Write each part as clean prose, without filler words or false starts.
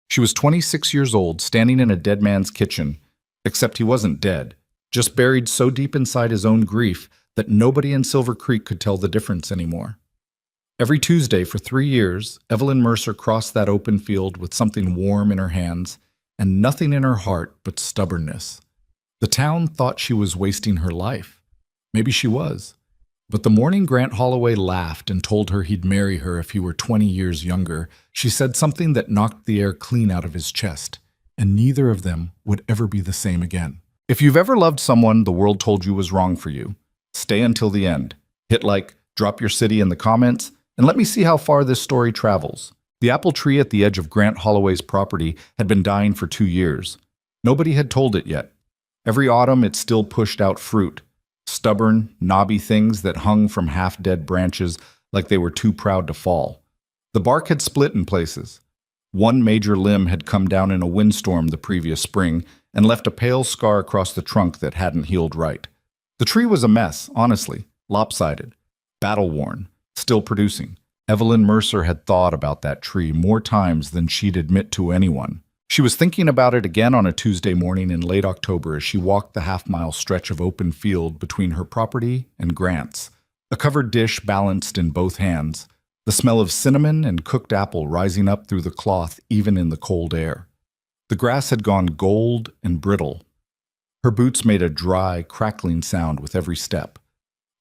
She was 26 years old, standing in a dead man's kitchen, except he wasn't dead, just buried so deep inside his own grief that nobody in Silver Creek could tell the difference anymore. Every Tuesday for 3 years, Evelyn Mercer crossed that open field with something warm in her hands and nothing in her heart but stubbornness. The town thought she was wasting her life. Maybe she was. But the morning Grant Holloway laughed and told her he'd marry her if he were 20 years younger, she said something that knocked the air clean out of his chest, and neither of them would ever be the same again. If you've ever loved someone the world told you was wrong for you, stay until the end. Hit like, drop your city in the comments, and let me see how far this story travels. The apple tree at the edge of Grant Holloway's property had been dying for 2 years. Nobody had told it yet. Every autumn it still pushed out fruit, stubborn, knobby things that hung from half-dead branches like they were too proud to fall. The bark had split in places. One major limb had come down in a windstorm the previous spring and left a pale scar across the trunk that hadn't healed right. The tree was a mess, honestly, lopsided, battle-worn, still producing. Evelyn Mercer had thought about that tree more times than she'd admit to anyone. She was thinking about it again on a Tuesday morning in late October as she walked the half-mile stretch of open field between her property and Grant's, a covered dish balanced in both hands, the smell of cinnamon and cooked apple rising up through the cloth even in the cold air. The grass had gone gold and brittle. Her boots made a dry, crackling sound with every step.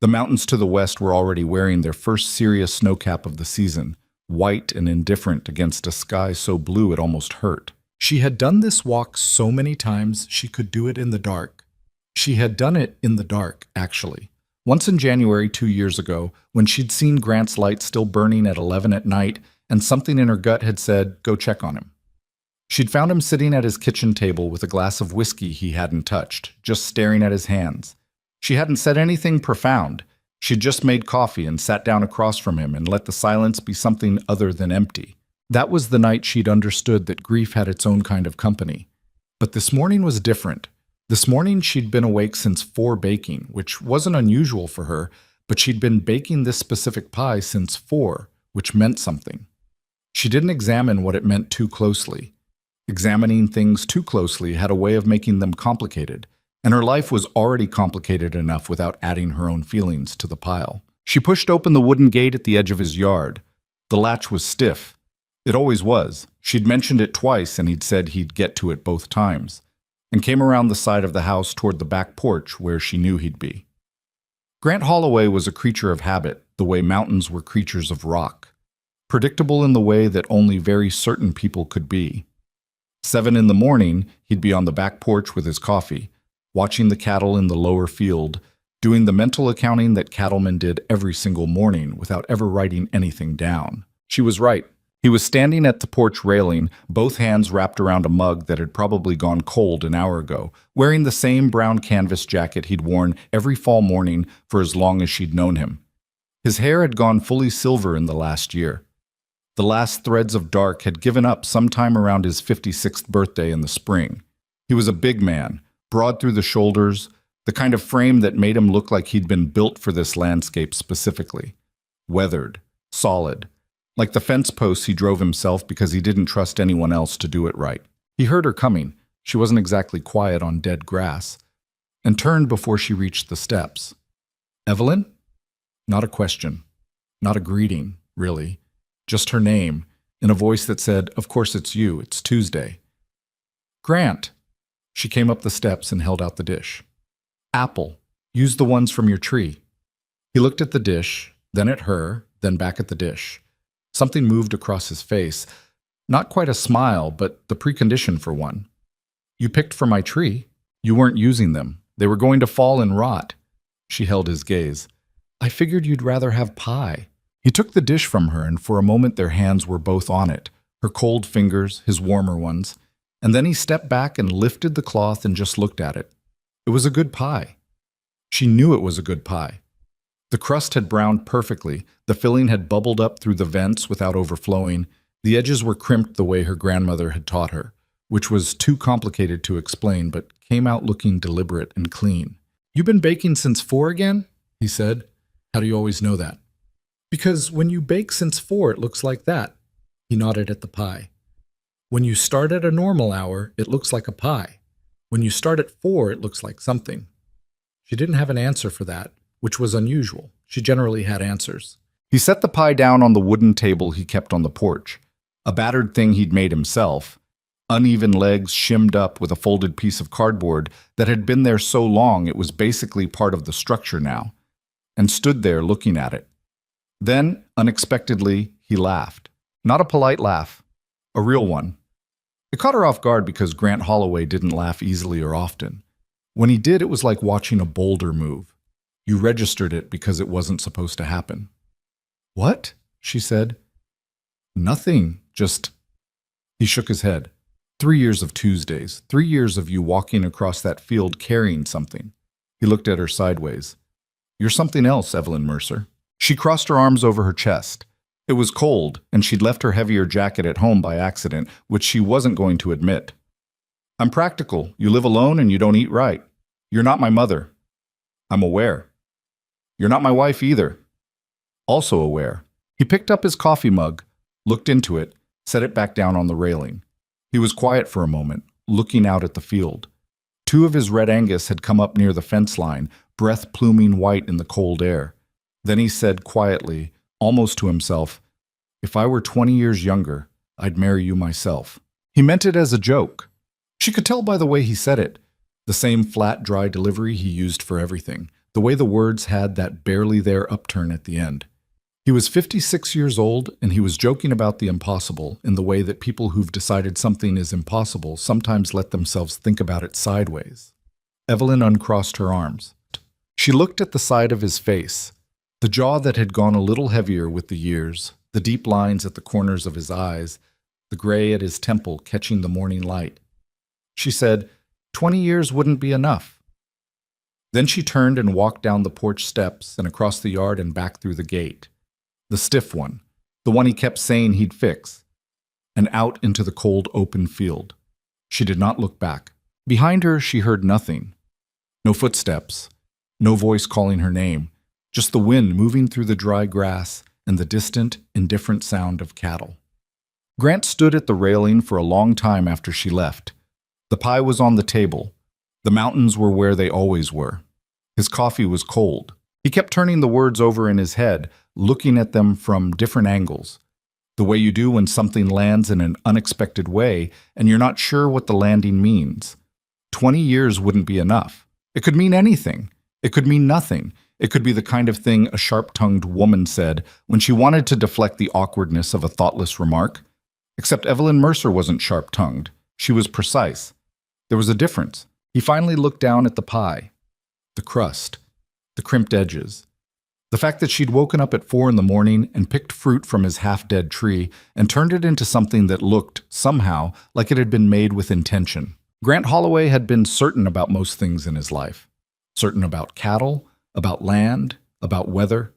The mountains to the west were already wearing their first serious snowcap of the season, white and indifferent against a sky so blue it almost hurt. She had done this walk so many times she could do it in the dark. She had done it in the dark, actually. Once in January 2 years ago, when she'd seen Grant's light still burning at 11 at night, and something in her gut had said, go check on him. She'd found him sitting at his kitchen table with a glass of whiskey he hadn't touched, just staring at his hands. She hadn't said anything profound. She'd just made coffee and sat down across from him and let the silence be something other than empty. That was the night she'd understood that grief had its own kind of company. But this morning was different. This morning she'd been awake since 4 baking, which wasn't unusual for her, but she'd been baking this specific pie since 4, which meant something. She didn't examine what it meant too closely. Examining things too closely had a way of making them complicated, and her life was already complicated enough without adding her own feelings to the pile. She pushed open the wooden gate at the edge of his yard. The latch was stiff. It always was. She'd mentioned it twice, and he'd said he'd get to it both times, and came around the side of the house toward the back porch where she knew he'd be. Grant Holloway was a creature of habit, the way mountains were creatures of rock, predictable in the way that only very certain people could be. 7 in the morning, he'd be on the back porch with his coffee, watching the cattle in the lower field, doing the mental accounting that cattlemen did every single morning without ever writing anything down. She was right. He was standing at the porch railing, both hands wrapped around a mug that had probably gone cold an hour ago, wearing the same brown canvas jacket he'd worn every fall morning for as long as she'd known him. His hair had gone fully silver in the last year. The last threads of dark had given up sometime around his 56th birthday in the spring. He was a big man, broad through the shoulders, the kind of frame that made him look like he'd been built for this landscape specifically. Weathered, solid, like the fence posts he drove himself because he didn't trust anyone else to do it right. He heard her coming. She wasn't exactly quiet on dead grass, and turned before she reached the steps. Evelyn? Not a question. Not a greeting, really. Just her name, in a voice that said, of course it's you, it's Tuesday. Grant. She came up the steps and held out the dish. Apple. Use the ones from your tree. He looked at the dish, then at her, then back at the dish. Something moved across his face. Not quite a smile, but the precondition for one. You picked from my tree. You weren't using them. They were going to fall and rot. She held his gaze. I figured you'd rather have pie. He took the dish from her, and for a moment their hands were both on it, her cold fingers, his warmer ones. And then he stepped back and lifted the cloth and just looked at it. It was a good pie. She knew it was a good pie. The crust had browned perfectly, the filling had bubbled up through the vents without overflowing, the edges were crimped the way her grandmother had taught her, which was too complicated to explain but came out looking deliberate and clean. You been baking since 4 again? He said. How do you always know that? Because when you bake since 4, it looks like that. He nodded at the pie. When you start at a normal hour, it looks like a pie. When you start at 4, it looks like something. She didn't have an answer for that, which was unusual. She generally had answers. He set the pie down on the wooden table he kept on the porch, a battered thing he'd made himself, uneven legs shimmed up with a folded piece of cardboard that had been there so long it was basically part of the structure now, and stood there looking at it. Then, unexpectedly, he laughed. Not a polite laugh, a real one. It caught her off guard because Grant Holloway didn't laugh easily or often. When he did, it was like watching a boulder move. You registered it because it wasn't supposed to happen. "What?" she said. "Nothing, just—" He shook his head. 3 years of Tuesdays, 3 years of you walking across that field carrying something. He looked at her sideways. "You're something else, Evelyn Mercer." She crossed her arms over her chest. It was cold, and she'd left her heavier jacket at home by accident, which she wasn't going to admit. "I'm practical. You live alone and you don't eat right. You're not my mother. I'm aware. You're not my wife either. Also aware." He picked up his coffee mug, looked into it, set it back down on the railing. He was quiet for a moment, looking out at the field. 2 of his Red Angus had come up near the fence line, breath pluming white in the cold air. Then he said quietly, almost to himself, "If I were 20 years younger, I'd marry you myself." He meant it as a joke. She could tell by the way he said it, the same flat, dry delivery he used for everything, the way the words had that barely there upturn at the end. He was 56 years old, and he was joking about the impossible in the way that people who've decided something is impossible sometimes let themselves think about it sideways. Evelyn uncrossed her arms. She looked at the side of his face, the jaw that had gone a little heavier with the years, the deep lines at the corners of his eyes, the gray at his temple catching the morning light. She said, 20 years wouldn't be enough. Then she turned and walked down the porch steps and across the yard and back through the gate. The stiff one, the one he kept saying he'd fix, and out into the cold open field. She did not look back. Behind her, she heard nothing. No footsteps, no voice calling her name, just the wind moving through the dry grass and the distant, indifferent sound of cattle. Grant stood at the railing for a long time after she left. The pie was on the table. The mountains were where they always were. His coffee was cold. He kept turning the words over in his head, looking at them from different angles, the way you do when something lands in an unexpected way and you're not sure what the landing means. 20 years wouldn't be enough. It could mean anything. It could mean nothing. It could be the kind of thing a sharp-tongued woman said when she wanted to deflect the awkwardness of a thoughtless remark. Except Evelyn Mercer wasn't sharp-tongued. She was precise. There was a difference. He finally looked down at the pie, the crust, the crimped edges. The fact that she'd woken up at 4 in the morning and picked fruit from his half-dead tree and turned it into something that looked, somehow, like it had been made with intention. Grant Holloway had been certain about most things in his life. Certain about cattle, about land, about weather.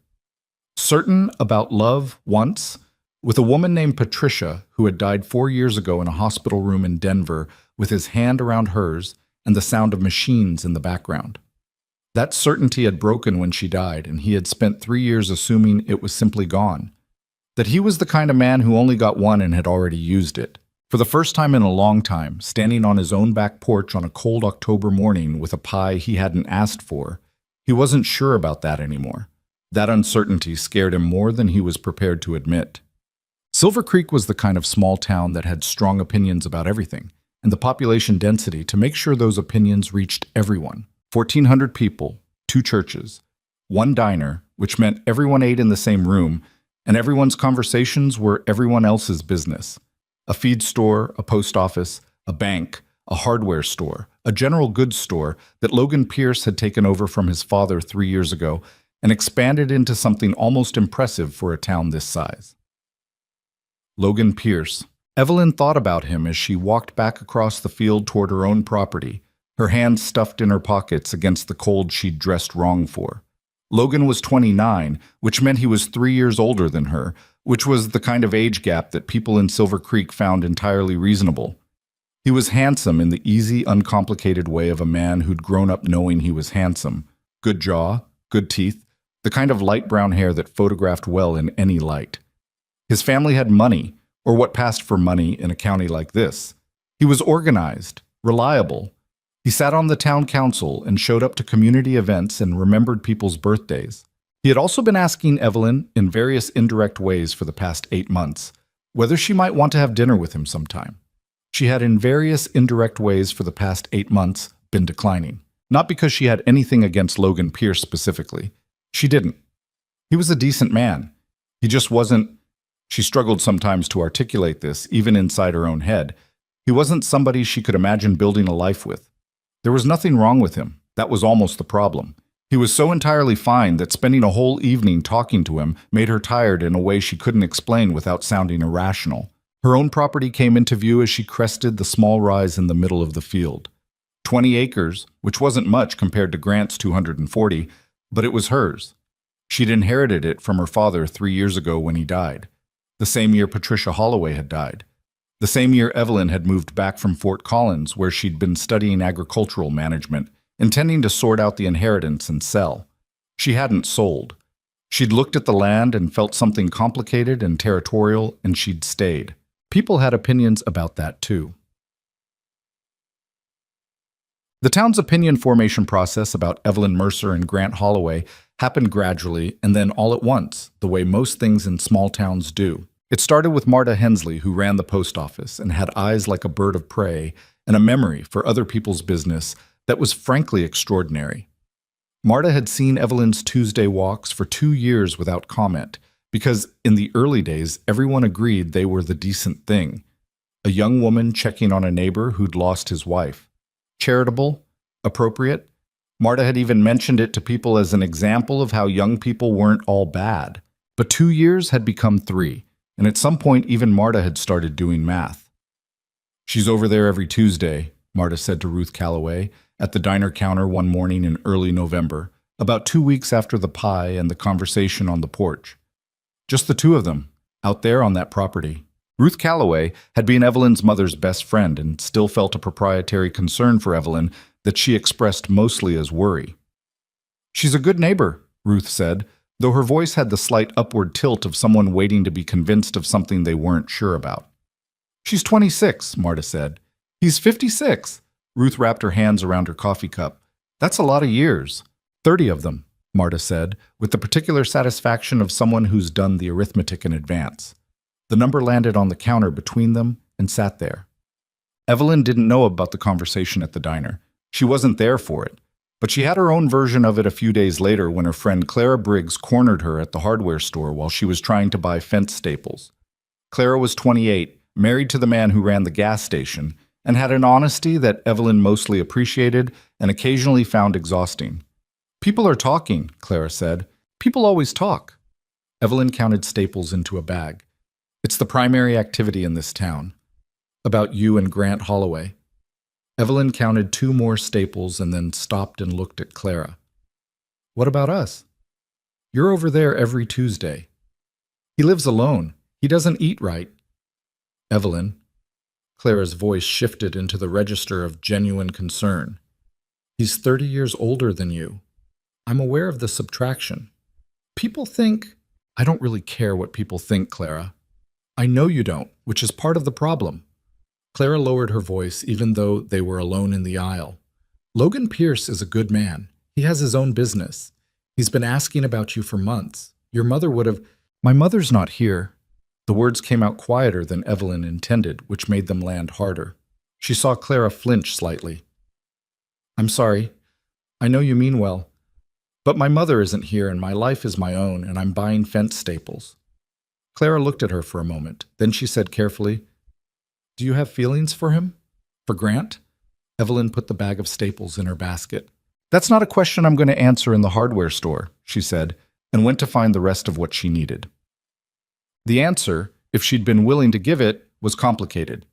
Certain about love once, with a woman named Patricia who had died 4 years ago in a hospital room in Denver with his hand around hers and the sound of machines in the background. That certainty had broken when she died, and he had spent 3 years assuming it was simply gone. That he was the kind of man who only got one and had already used it. For the first time in a long time, standing on his own back porch on a cold October morning with a pie he hadn't asked for, he wasn't sure about that anymore. That uncertainty scared him more than he was prepared to admit. Silver Creek was the kind of small town that had strong opinions about everything, and the population density to make sure those opinions reached everyone. 1,400 people, 2 churches, 1 diner, which meant everyone ate in the same room, and everyone's conversations were everyone else's business. A feed store, a post office, a bank, a hardware store, a general goods store that Logan Pierce had taken over from his father 3 years ago and expanded into something almost impressive for a town this size. Logan Pierce. Evelyn thought about him as she walked back across the field toward her own property, her hands stuffed in her pockets against the cold she'd dressed wrong for. Logan was 29, which meant he was 3 years older than her, which was the kind of age gap that people in Silver Creek found entirely reasonable. He was handsome in the easy, uncomplicated way of a man who'd grown up knowing he was handsome. Good jaw, good teeth, the kind of light brown hair that photographed well in any light. His family had money, or what passed for money in a county like this. He was organized, reliable. He sat on the town council and showed up to community events and remembered people's birthdays. He had also been asking Evelyn in various indirect ways for the past 8 months whether she might want to have dinner with him sometime. She had in various indirect ways for the past 8 months been declining. Not because she had anything against Logan Pierce specifically. She didn't. He was a decent man. He just wasn't. She struggled sometimes to articulate this, even inside her own head. He wasn't somebody she could imagine building a life with. There was nothing wrong with him. That was almost the problem. He was so entirely fine that spending a whole evening talking to him made her tired in a way she couldn't explain without sounding irrational. Her own property came into view as she crested the small rise in the middle of the field. 20 acres, which wasn't much compared to Grant's 240, but it was hers. She'd inherited it from her father 3 years ago when he died. The same year Patricia Holloway had died. The same year Evelyn had moved back from Fort Collins, where she'd been studying agricultural management, intending to sort out the inheritance and sell. She hadn't sold. She'd looked at the land and felt something complicated and territorial, and she'd stayed. People had opinions about that too. The town's opinion formation process about Evelyn Mercer and Grant Holloway happened gradually and then all at once, the way most things in small towns do. It started with Marta Hensley, who ran the post office and had eyes like a bird of prey and a memory for other people's business that was frankly extraordinary. Marta had seen Evelyn's Tuesday walks for 2 years without comment, because in the early days, everyone agreed they were the decent thing. A young woman checking on a neighbor who'd lost his wife. Charitable, appropriate. Marta had even mentioned it to people as an example of how young people weren't all bad. But 2 years had become 3, and at some point even Marta had started doing math. "She's over there every Tuesday," Marta said to Ruth Calloway at the diner counter one morning in early November, about 2 weeks after the pie and the conversation on the porch. Just the two of them, out there on that property. Ruth Calloway had been Evelyn's mother's best friend and still felt a proprietary concern for Evelyn that she expressed mostly as worry. "She's a good neighbor," Ruth said, though her voice had the slight upward tilt of someone waiting to be convinced of something they weren't sure about. "She's 26, Marta said. "He's 56. Ruth wrapped her hands around her coffee cup. "That's a lot of years." 30 of them, Marta said, with the particular satisfaction of someone who's done the arithmetic in advance. The number landed on the counter between them and sat there. Evelyn didn't know about the conversation at the diner. She wasn't there for it, but she had her own version of it a few days later when her friend Clara Briggs cornered her at the hardware store while she was trying to buy fence staples. Clara was 28, married to the man who ran the gas station, and had an honesty that Evelyn mostly appreciated and occasionally found exhausting. "People are talking," Clara said. "People always talk." Evelyn counted staples into a bag. "It's the primary activity in this town. About you and Grant Holloway." Evelyn counted 2 more staples and then stopped and looked at Clara. "What about us?" "You're over there every Tuesday." "He lives alone. He doesn't eat right." "Evelyn." Clara's voice shifted into the register of genuine concern. "He's 30 years older than you. I'm aware of the subtraction. People think—" "I don't really care what people think, Clara. I know you don't, which is part of the problem." Clara lowered her voice even though they were alone in the aisle. "Logan Pierce is a good man. He has his own business. He's been asking about you for months. Your mother would have—" "My mother's not here." The words came out quieter than Evelyn intended, which made them land harder. She saw Clara flinch slightly. "I'm sorry. I know you mean well. But my mother isn't here and my life is my own and I'm buying fence staples." Clara looked at her for a moment. Then she said carefully, "Do you have feelings for him? For Grant?" Evelyn put the bag of staples in her basket. "That's not a question I'm going to answer in the hardware store," she said, and went to find the rest of what she needed. The answer, if she'd been willing to give it, was complicated.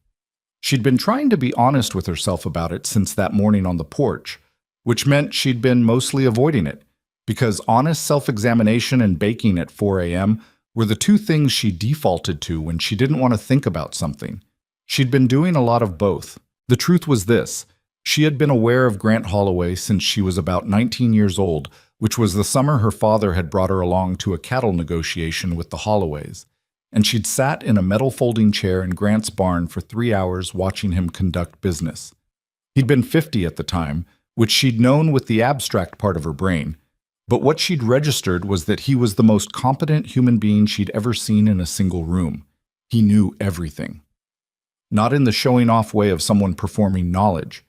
She'd been trying to be honest with herself about it since that morning on the porch, which meant she'd been mostly avoiding it, because honest self-examination and baking at 4 a.m. were the 2 things she defaulted to when she didn't want to think about something. She'd been doing a lot of both. The truth was this: she had been aware of Grant Holloway since she was about 19 years old, which was the summer her father had brought her along to a cattle negotiation with the Holloways. and she'd sat in a metal folding chair in Grant's barn for 3 hours watching him conduct business. He'd been 50 at the time, which she'd known with the abstract part of her brain, but what she'd registered was that he was the most competent human being she'd ever seen in a single room. He knew everything. Not in the showing-off way of someone performing knowledge,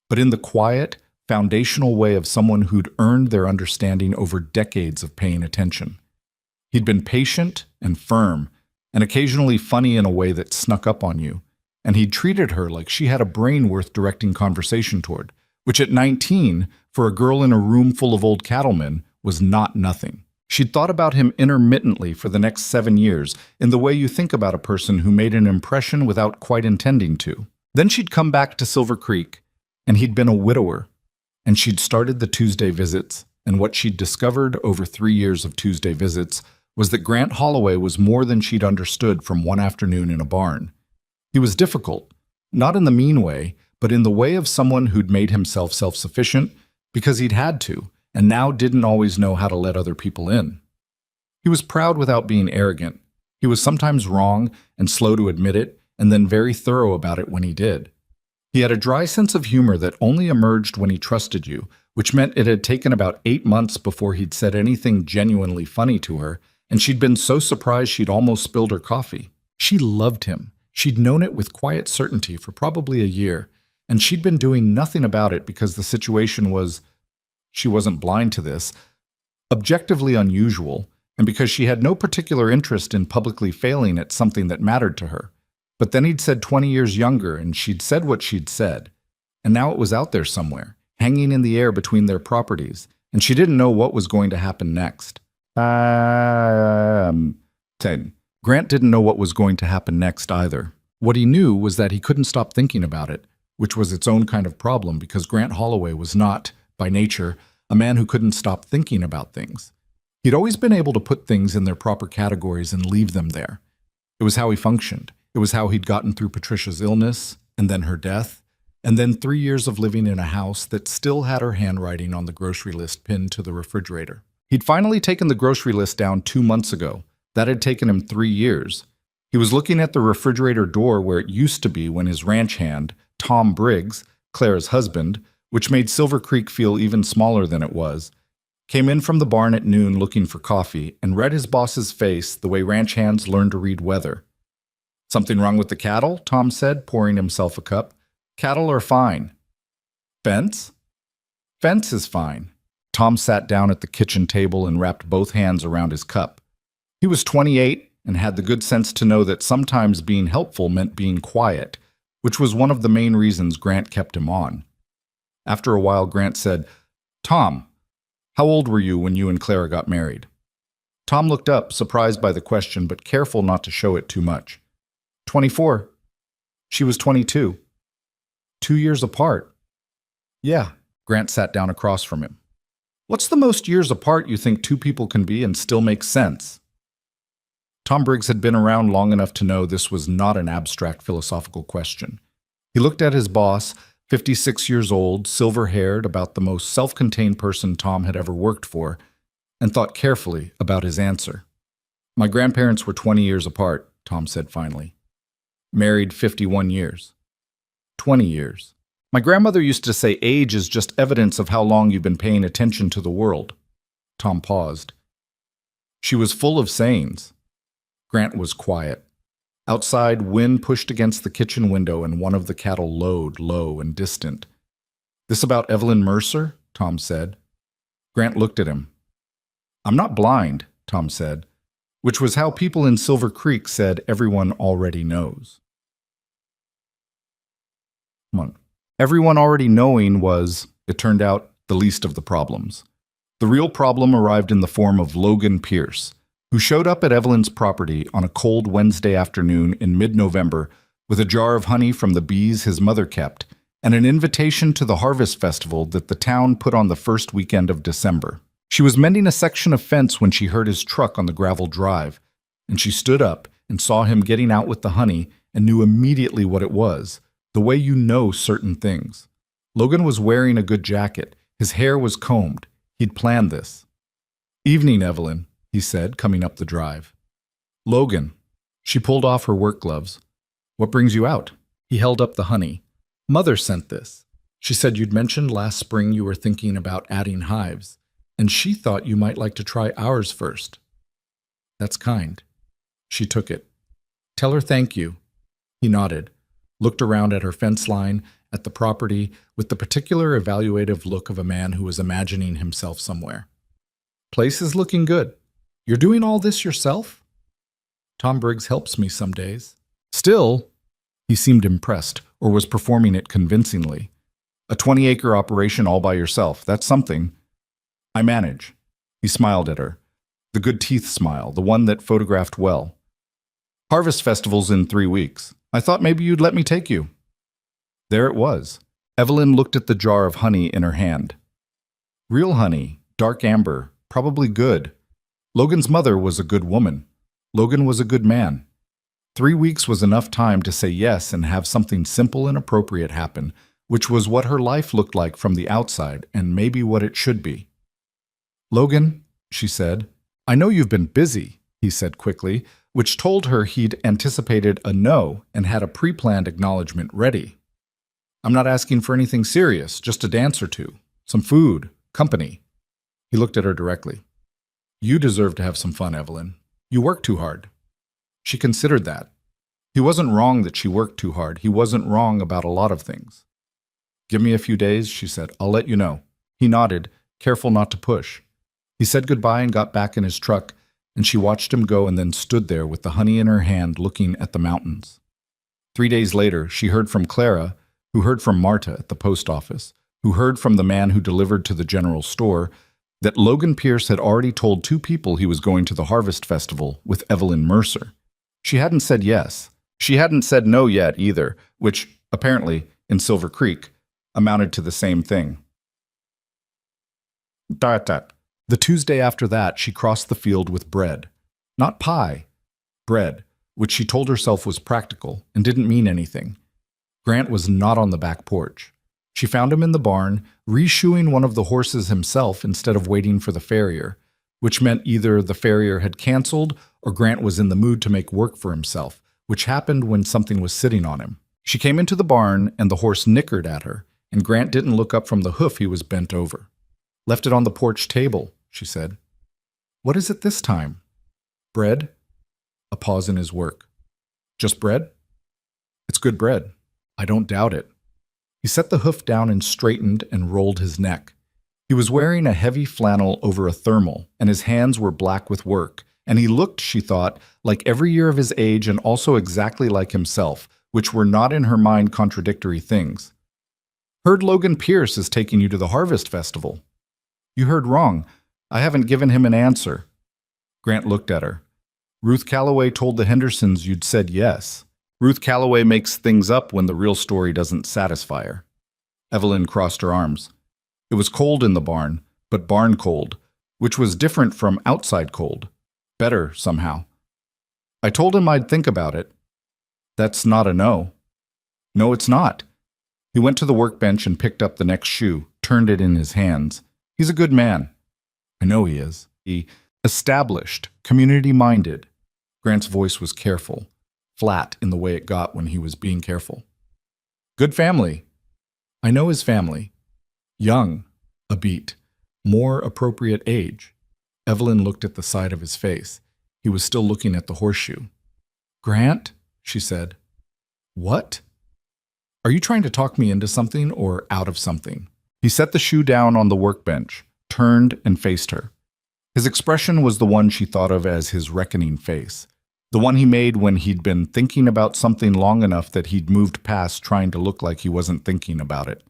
but in the quiet, foundational way of someone who'd earned their understanding over decades of paying attention. He'd been patient and firm, and occasionally funny in a way that snuck up on you, and he'd treated her like she had a brain worth directing conversation toward, which at 19, for a girl in a room full of old cattlemen, was not nothing. She'd thought about him intermittently for the next 7 years, in the way you think about a person who made an impression without quite intending to. Then she'd come back to Silver Creek, and he'd been a widower, and she'd started the Tuesday visits, and what she'd discovered over 3 years of Tuesday visits was that Grant Holloway was more than she'd understood from one afternoon in a barn. He was difficult, not in the mean way, but in the way of someone who'd made himself self-sufficient because he'd had to, and now didn't always know how to let other people in. He was proud without being arrogant. He was sometimes wrong and slow to admit it, and then very thorough about it when he did. He had a dry sense of humor that only emerged when he trusted you, which meant it had taken about 8 months before he'd said anything genuinely funny to her, and she'd been so surprised she'd almost spilled her coffee. She loved him. She'd known it with quiet certainty for probably a year, and she'd been doing nothing about it because the situation was, she wasn't blind to this, objectively unusual, and because she had no particular interest in publicly failing at something that mattered to her. But then he'd said 20 years younger, and she'd said what she'd said, and now it was out there somewhere, hanging in the air between their properties, and she didn't know what was going to happen next. 10. Grant didn't know what was going to happen next either. What he knew was that he couldn't stop thinking about it, which was its own kind of problem because Grant Holloway was not, by nature, a man who couldn't stop thinking about things. He'd always been able to put things in their proper categories and leave them there. It was how he functioned. It was how he'd gotten through Patricia's illness, and then her death, and then 3 years of living in a house that still had her handwriting on the grocery list pinned to the refrigerator. He'd finally taken the grocery list down 2 months ago. That had taken him 3 years. He was looking at the refrigerator door where it used to be when his ranch hand, Tom Briggs, Clara's husband, which made Silver Creek feel even smaller than it was, came in from the barn at noon looking for coffee and read his boss's face the way ranch hands learn to read weather. "Something wrong with the cattle?" Tom said, pouring himself a cup. "Cattle are fine." "Fence?" "Fence is fine." Tom sat down at the kitchen table and wrapped both hands around his cup. He was 28 and had the good sense to know that sometimes being helpful meant being quiet, which was one of the main reasons Grant kept him on. After a while, Grant said, "Tom, how old were you when you and Clara got married?" Tom looked up, surprised by the question, but careful not to show it too much. 24. She was 22. 2 years apart. Yeah. Grant sat down across from him. What's the most years apart you think two people can be and still make sense? Tom Briggs had been around long enough to know this was not an abstract philosophical question. He looked at his boss, 56 years old, silver-haired, about the most self-contained person Tom had ever worked for, and thought carefully about his answer. "My grandparents were 20 years apart," Tom said finally. "Married 51 years. 20 years. My grandmother used to say age is just evidence of how long you've been paying attention to the world." Tom paused. She was full of sayings. Grant was quiet. Outside, wind pushed against the kitchen window and one of the cattle lowed, low and distant. "This about Evelyn Mercer?" Tom said. Grant looked at him. "I'm not blind," Tom said, which was how people in Silver Creek said everyone already knows. Everyone already knowing was, it turned out, the least of the problems. The real problem arrived in the form of Logan Pierce, who showed up at Evelyn's property on a cold Wednesday afternoon in mid-November with a jar of honey from the bees his mother kept and an invitation to the harvest festival that the town put on the first weekend of December. She was mending a section of fence when she heard his truck on the gravel drive, and she stood up and saw him getting out with the honey and knew immediately what it was, the way you know certain things. Logan was wearing a good jacket. His hair was combed. He'd planned this. "Evening, Evelyn," he said, coming up the drive. "Logan." She pulled off her work gloves. What brings you out? He held up the honey. Mother sent this. She said you'd mentioned last spring you were thinking about adding hives, and she thought you might like to try ours first. That's kind. She took it. Tell her thank you. He nodded, looked around at her fence line, at the property, with the particular evaluative look of a man who was imagining himself somewhere. Place is looking good. You're doing all this yourself? Tom Briggs helps me some days. Still, he seemed impressed, or was performing it convincingly. A 20-acre operation all by yourself, that's something. I manage. He smiled at her. The good teeth smile, the one that photographed well. Harvest festival's in 3 weeks. I thought maybe you'd let me take you. There it was. Evelyn looked at the jar of honey in her hand. Real honey, dark amber, probably good. Logan's mother was a good woman. Logan was a good man. 3 weeks was enough time to say yes and have something simple and appropriate happen, which was what her life looked like from the outside and maybe what it should be. Logan, she said, I know you've been busy, he said quickly, which told her he'd anticipated a no and had a pre-planned acknowledgement ready. I'm not asking for anything serious, just a dance or two, some food, company. He looked at her directly. You deserve to have some fun, Evelyn. You work too hard. She considered that. He wasn't wrong that she worked too hard. He wasn't wrong about a lot of things. Give me a few days, she said. I'll let you know. He nodded, careful not to push. He said goodbye and got back in his truck, and she watched him go and then stood there with the honey in her hand looking at the mountains. 3 days later, she heard from Clara, who heard from Marta at the post office, who heard from the man who delivered to the general store, that Logan Pierce had already told 2 people he was going to the Harvest Festival with Evelyn Mercer. She hadn't said yes. She hadn't said no yet either, which, apparently, in Silver Creek, amounted to the same thing. The Tuesday after that, she crossed the field with bread. Not pie. Bread, which she told herself was practical and didn't mean anything. Grant was not on the back porch. She found him in the barn, reshoeing one of the horses himself instead of waiting for the farrier, which meant either the farrier had canceled or Grant was in the mood to make work for himself, which happened when something was sitting on him. She came into the barn and the horse nickered at her, and Grant didn't look up from the hoof he was bent over. Left it on the porch table, she said. What is it this time? Bread? A pause in his work. Just bread? It's good bread. I don't doubt it. He set the hoof down and straightened and rolled his neck. He was wearing a heavy flannel over a thermal, and his hands were black with work, and he looked, she thought, like every year of his age and also exactly like himself, which were not in her mind contradictory things. Heard Logan Pierce is taking you to the Harvest Festival. You heard wrong. I haven't given him an answer. Grant looked at her. Ruth Calloway told the Hendersons you'd said yes. Ruth Calloway makes things up when the real story doesn't satisfy her. Evelyn crossed her arms. It was cold in the barn, but barn cold, which was different from outside cold. Better, somehow. I told him I'd think about it. That's not a no. No, it's not. He went to the workbench and picked up the next shoe, turned it in his hands. He's a good man. I know he is. He established, community-minded. Grant's voice was careful, flat in the way it got when he was being careful. Good family. I know his family. Young, a beat. More appropriate age. Evelyn looked at the side of his face. He was still looking at the horseshoe. Grant, she said. What? Are you trying to talk me into something or out of something? He set the shoe down on the workbench, turned and faced her. His expression was the one she thought of as his reckoning face, the one he made when he'd been thinking about something long enough that he'd moved past trying to look like he wasn't thinking about it.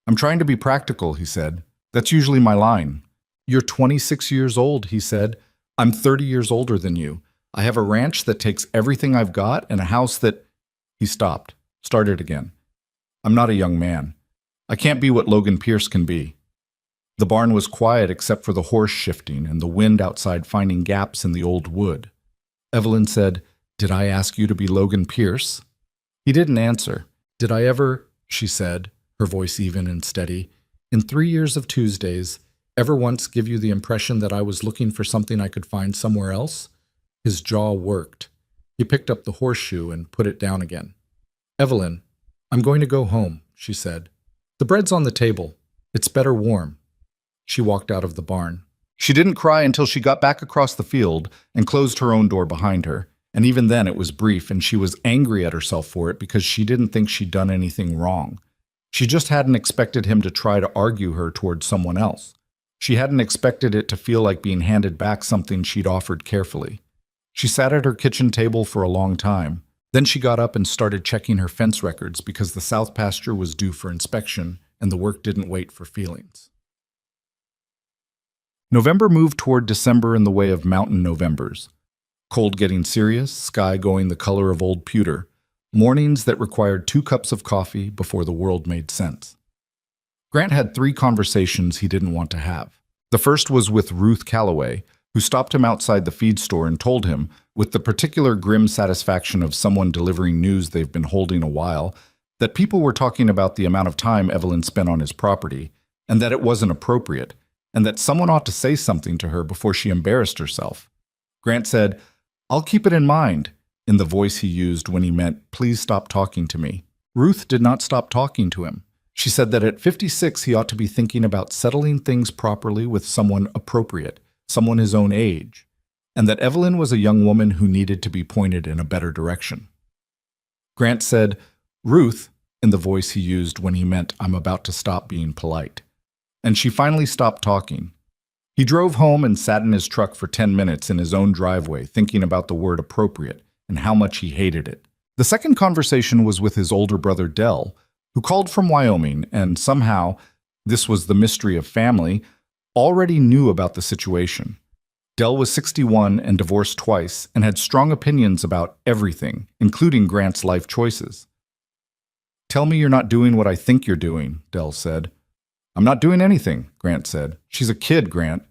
I'm trying to be practical, he said. That's usually my line. You're 26 years old, he said. I'm 30 years older than you. I have a ranch that takes everything I've got and a house that... He stopped, started again. I'm not a young man. I can't be what Logan Pierce can be. The barn was quiet except for the horse shifting and the wind outside finding gaps in the old wood. Evelyn said, Did I ask you to be Logan Pierce? He didn't answer. Did I ever, she said, her voice even and steady, in 3 years of Tuesdays, ever once give you the impression that I was looking for something I could find somewhere else? His jaw worked. He picked up the horseshoe and put it down again. "Evelyn, I'm going to go home," she said. "The bread's on the table. It's better warm." She walked out of the barn. She didn't cry until she got back across the field and closed her own door behind her, and even then it was brief, and she was angry at herself for it because she didn't think she'd done anything wrong. She just hadn't expected him to try to argue her towards someone else. She hadn't expected it to feel like being handed back something she'd offered carefully. She sat at her kitchen table for a long time. Then she got up and started checking her fence records because the south pasture was due for inspection and the work didn't wait for feelings. November moved toward December in the way of mountain Novembers. Cold getting serious, sky going the color of old pewter, mornings that required 2 cups of coffee before the world made sense. Grant had 3 conversations he didn't want to have. The first was with Ruth Calloway, who stopped him outside the feed store and told him, with the particular grim satisfaction of someone delivering news they've been holding a while, that people were talking about the amount of time Evelyn spent on his property, and that it wasn't appropriate, and that someone ought to say something to her before she embarrassed herself. Grant said, "I'll keep it in mind," in the voice he used when he meant, "Please stop talking to me." Ruth did not stop talking to him. She said that at 56 he ought to be thinking about settling things properly with someone appropriate, someone his own age, and that Evelyn was a young woman who needed to be pointed in a better direction. Grant said, "Ruth," in the voice he used when he meant, "I'm about to stop being polite." And she finally stopped talking. He drove home and sat in his truck for 10 minutes in his own driveway, thinking about the word appropriate and how much he hated it. The second conversation was with his older brother Dell, who called from Wyoming and somehow, this was the mystery of family, already knew about the situation. Dell was 61 and divorced twice and had strong opinions about everything, including Grant's life choices. "Tell me you're not doing what I think you're doing," Dell said. "I'm not doing anything," Grant said. "She's a kid, Grant.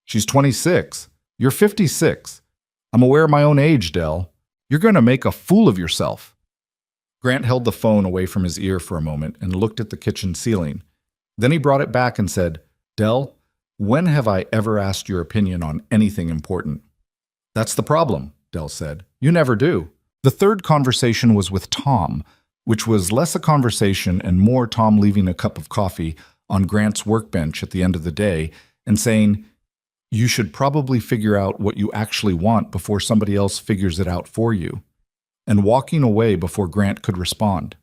She's 26. You're 56. I'm aware of my own age, Dell. You're going to make a fool of yourself." Grant held the phone away from his ear for a moment and looked at the kitchen ceiling. Then he brought it back and said, "Dell, when have I ever asked your opinion on anything important?" "That's the problem," Dell said. "You never do." The third conversation was with Tom, which was less a conversation and more Tom leaving a cup of coffee on Grant's workbench at the end of the day and saying, "You should probably figure out what you actually want before somebody else figures it out for you," and walking away before Grant could respond.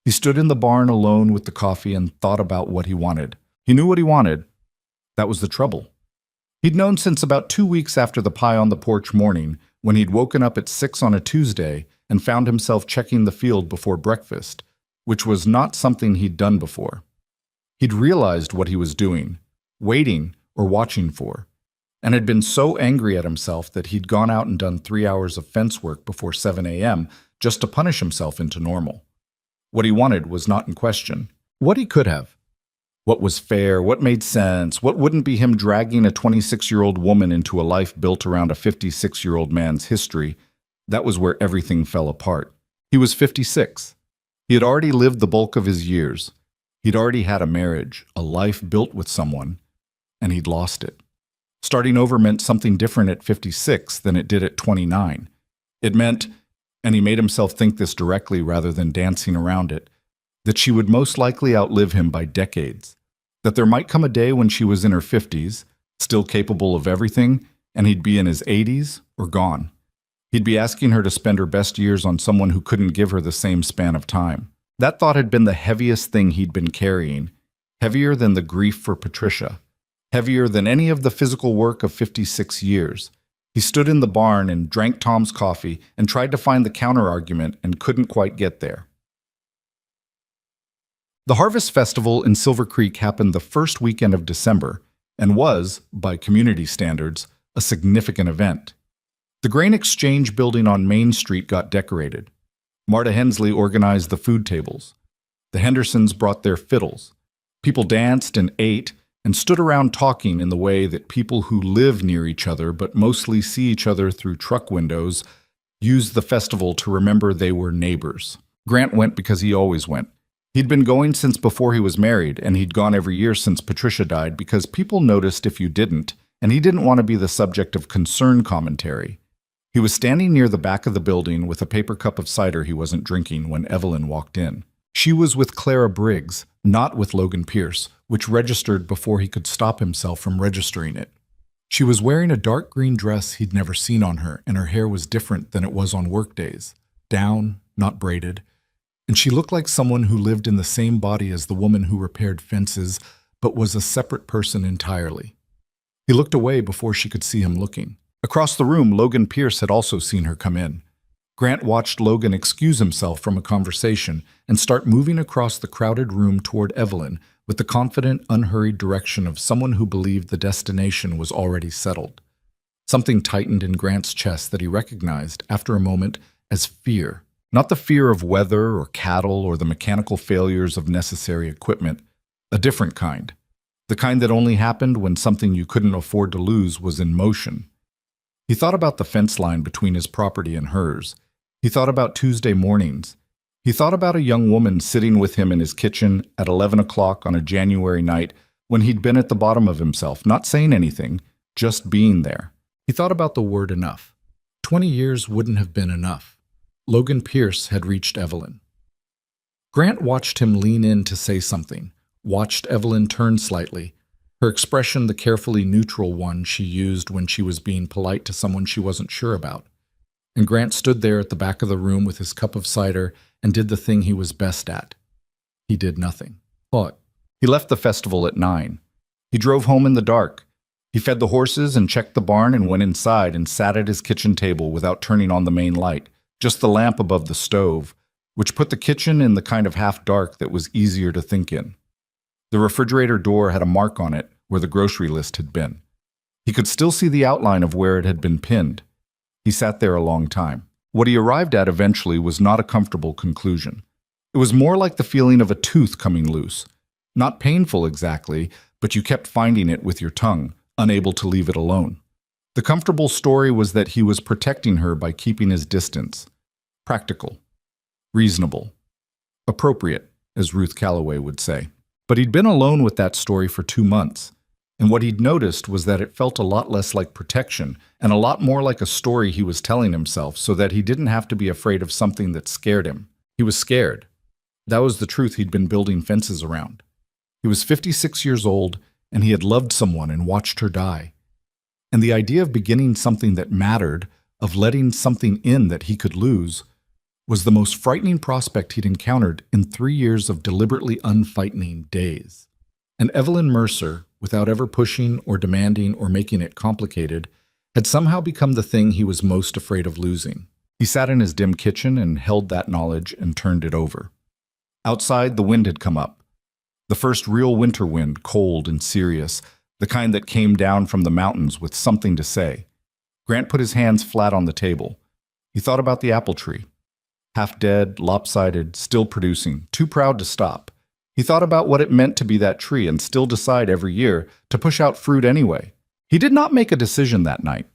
He stood in the barn alone with the coffee and thought about what he wanted. He knew what he wanted. That was the trouble. He'd known since about 2 weeks after the pie on the porch morning, when he'd woken up at 6 on a Tuesday and found himself checking the field before breakfast, which was not something he'd done before. He'd realized what he was doing, waiting or watching for, and had been so angry at himself that he'd gone out and done 3 hours of fence work before 7 a.m. just to punish himself into normal. What he wanted was not in question. What he could have. What was fair, what made sense, what wouldn't be him dragging a 26-year-old woman into a life built around a 56-year-old man's history. That was where everything fell apart. He was 56. He had already lived the bulk of his years. He'd already had a marriage, a life built with someone, and he'd lost it. Starting over meant something different at 56 than it did at 29. It meant, and he made himself think this directly rather than dancing around it, that she would most likely outlive him by decades, that there might come a day when she was in her 50s, still capable of everything, and he'd be in his 80s or gone. He'd be asking her to spend her best years on someone who couldn't give her the same span of time. That thought had been the heaviest thing he'd been carrying, heavier than the grief for Patricia, heavier than any of the physical work of 56 years. He stood in the barn and drank Tom's coffee and tried to find the counter-argument and couldn't quite get there. The Harvest Festival in Silver Creek happened the first weekend of December and was, by community standards, a significant event. The Grain Exchange building on Main Street got decorated. Marta Hensley organized the food tables. The Hendersons brought their fiddles. People danced and ate and stood around talking in the way that people who live near each other but mostly see each other through truck windows use the festival to remember they were neighbors. Grant went because he always went. He'd been going since before he was married, and he'd gone every year since Patricia died because people noticed if you didn't, and he didn't want to be the subject of concern commentary. He was standing near the back of the building with a paper cup of cider he wasn't drinking when Evelyn walked in. She was with Clara Briggs, not with Logan Pierce, which registered before he could stop himself from registering it. She was wearing a dark green dress he'd never seen on her, and her hair was different than it was on workdays. Down, not braided. And she looked like someone who lived in the same body as the woman who repaired fences, but was a separate person entirely. He looked away before she could see him looking. Across the room, Logan Pierce had also seen her come in. Grant watched Logan excuse himself from a conversation and start moving across the crowded room toward Evelyn with the confident, unhurried direction of someone who believed the destination was already settled. Something tightened in Grant's chest that he recognized, after a moment, as fear. Not the fear of weather or cattle or the mechanical failures of necessary equipment, a different kind. The kind that only happened when something you couldn't afford to lose was in motion. He thought about the fence line between his property and hers. He thought about Tuesday mornings. He thought about a young woman sitting with him in his kitchen at 11 o'clock on a January night when he'd been at the bottom of himself, not saying anything, just being there. He thought about the word enough. 20 years wouldn't have been enough. Logan Pierce had reached Evelyn. Grant watched him lean in to say something, watched Evelyn turn slightly, her expression the carefully neutral one she used when she was being polite to someone she wasn't sure about. And Grant stood there at the back of the room with his cup of cider and did the thing he was best at. He did nothing. Thought. He left the festival at 9. He drove home in the dark. He fed the horses and checked the barn and went inside and sat at his kitchen table without turning on the main light, just the lamp above the stove, which put the kitchen in the kind of half-dark that was easier to think in. The refrigerator door had a mark on it where the grocery list had been. He could still see the outline of where it had been pinned. He sat there a long time. What he arrived at eventually was not a comfortable conclusion. It was more like the feeling of a tooth coming loose. Not painful exactly, but you kept finding it with your tongue, unable to leave it alone. The comfortable story was that he was protecting her by keeping his distance. Practical. Reasonable. Appropriate, as Ruth Calloway would say. But he'd been alone with that story for 2 months, and what he'd noticed was that it felt a lot less like protection and a lot more like a story he was telling himself so that he didn't have to be afraid of something that scared him. He was scared. That was the truth he'd been building fences around. He was 56 years old, and he had loved someone and watched her die. And the idea of beginning something that mattered, of letting something in that he could lose, was the most frightening prospect he'd encountered in 3 years of deliberately unfightening days. And Evelyn Mercer, without ever pushing or demanding or making it complicated, had somehow become the thing he was most afraid of losing. He sat in his dim kitchen and held that knowledge and turned it over. Outside, the wind had come up. The first real winter wind, cold and serious, the kind that came down from the mountains with something to say. Grant put his hands flat on the table. He thought about the apple tree. Half dead, lopsided, still producing, too proud to stop. He thought about what it meant to be that tree and still decide every year to push out fruit anyway. He did not make a decision that night.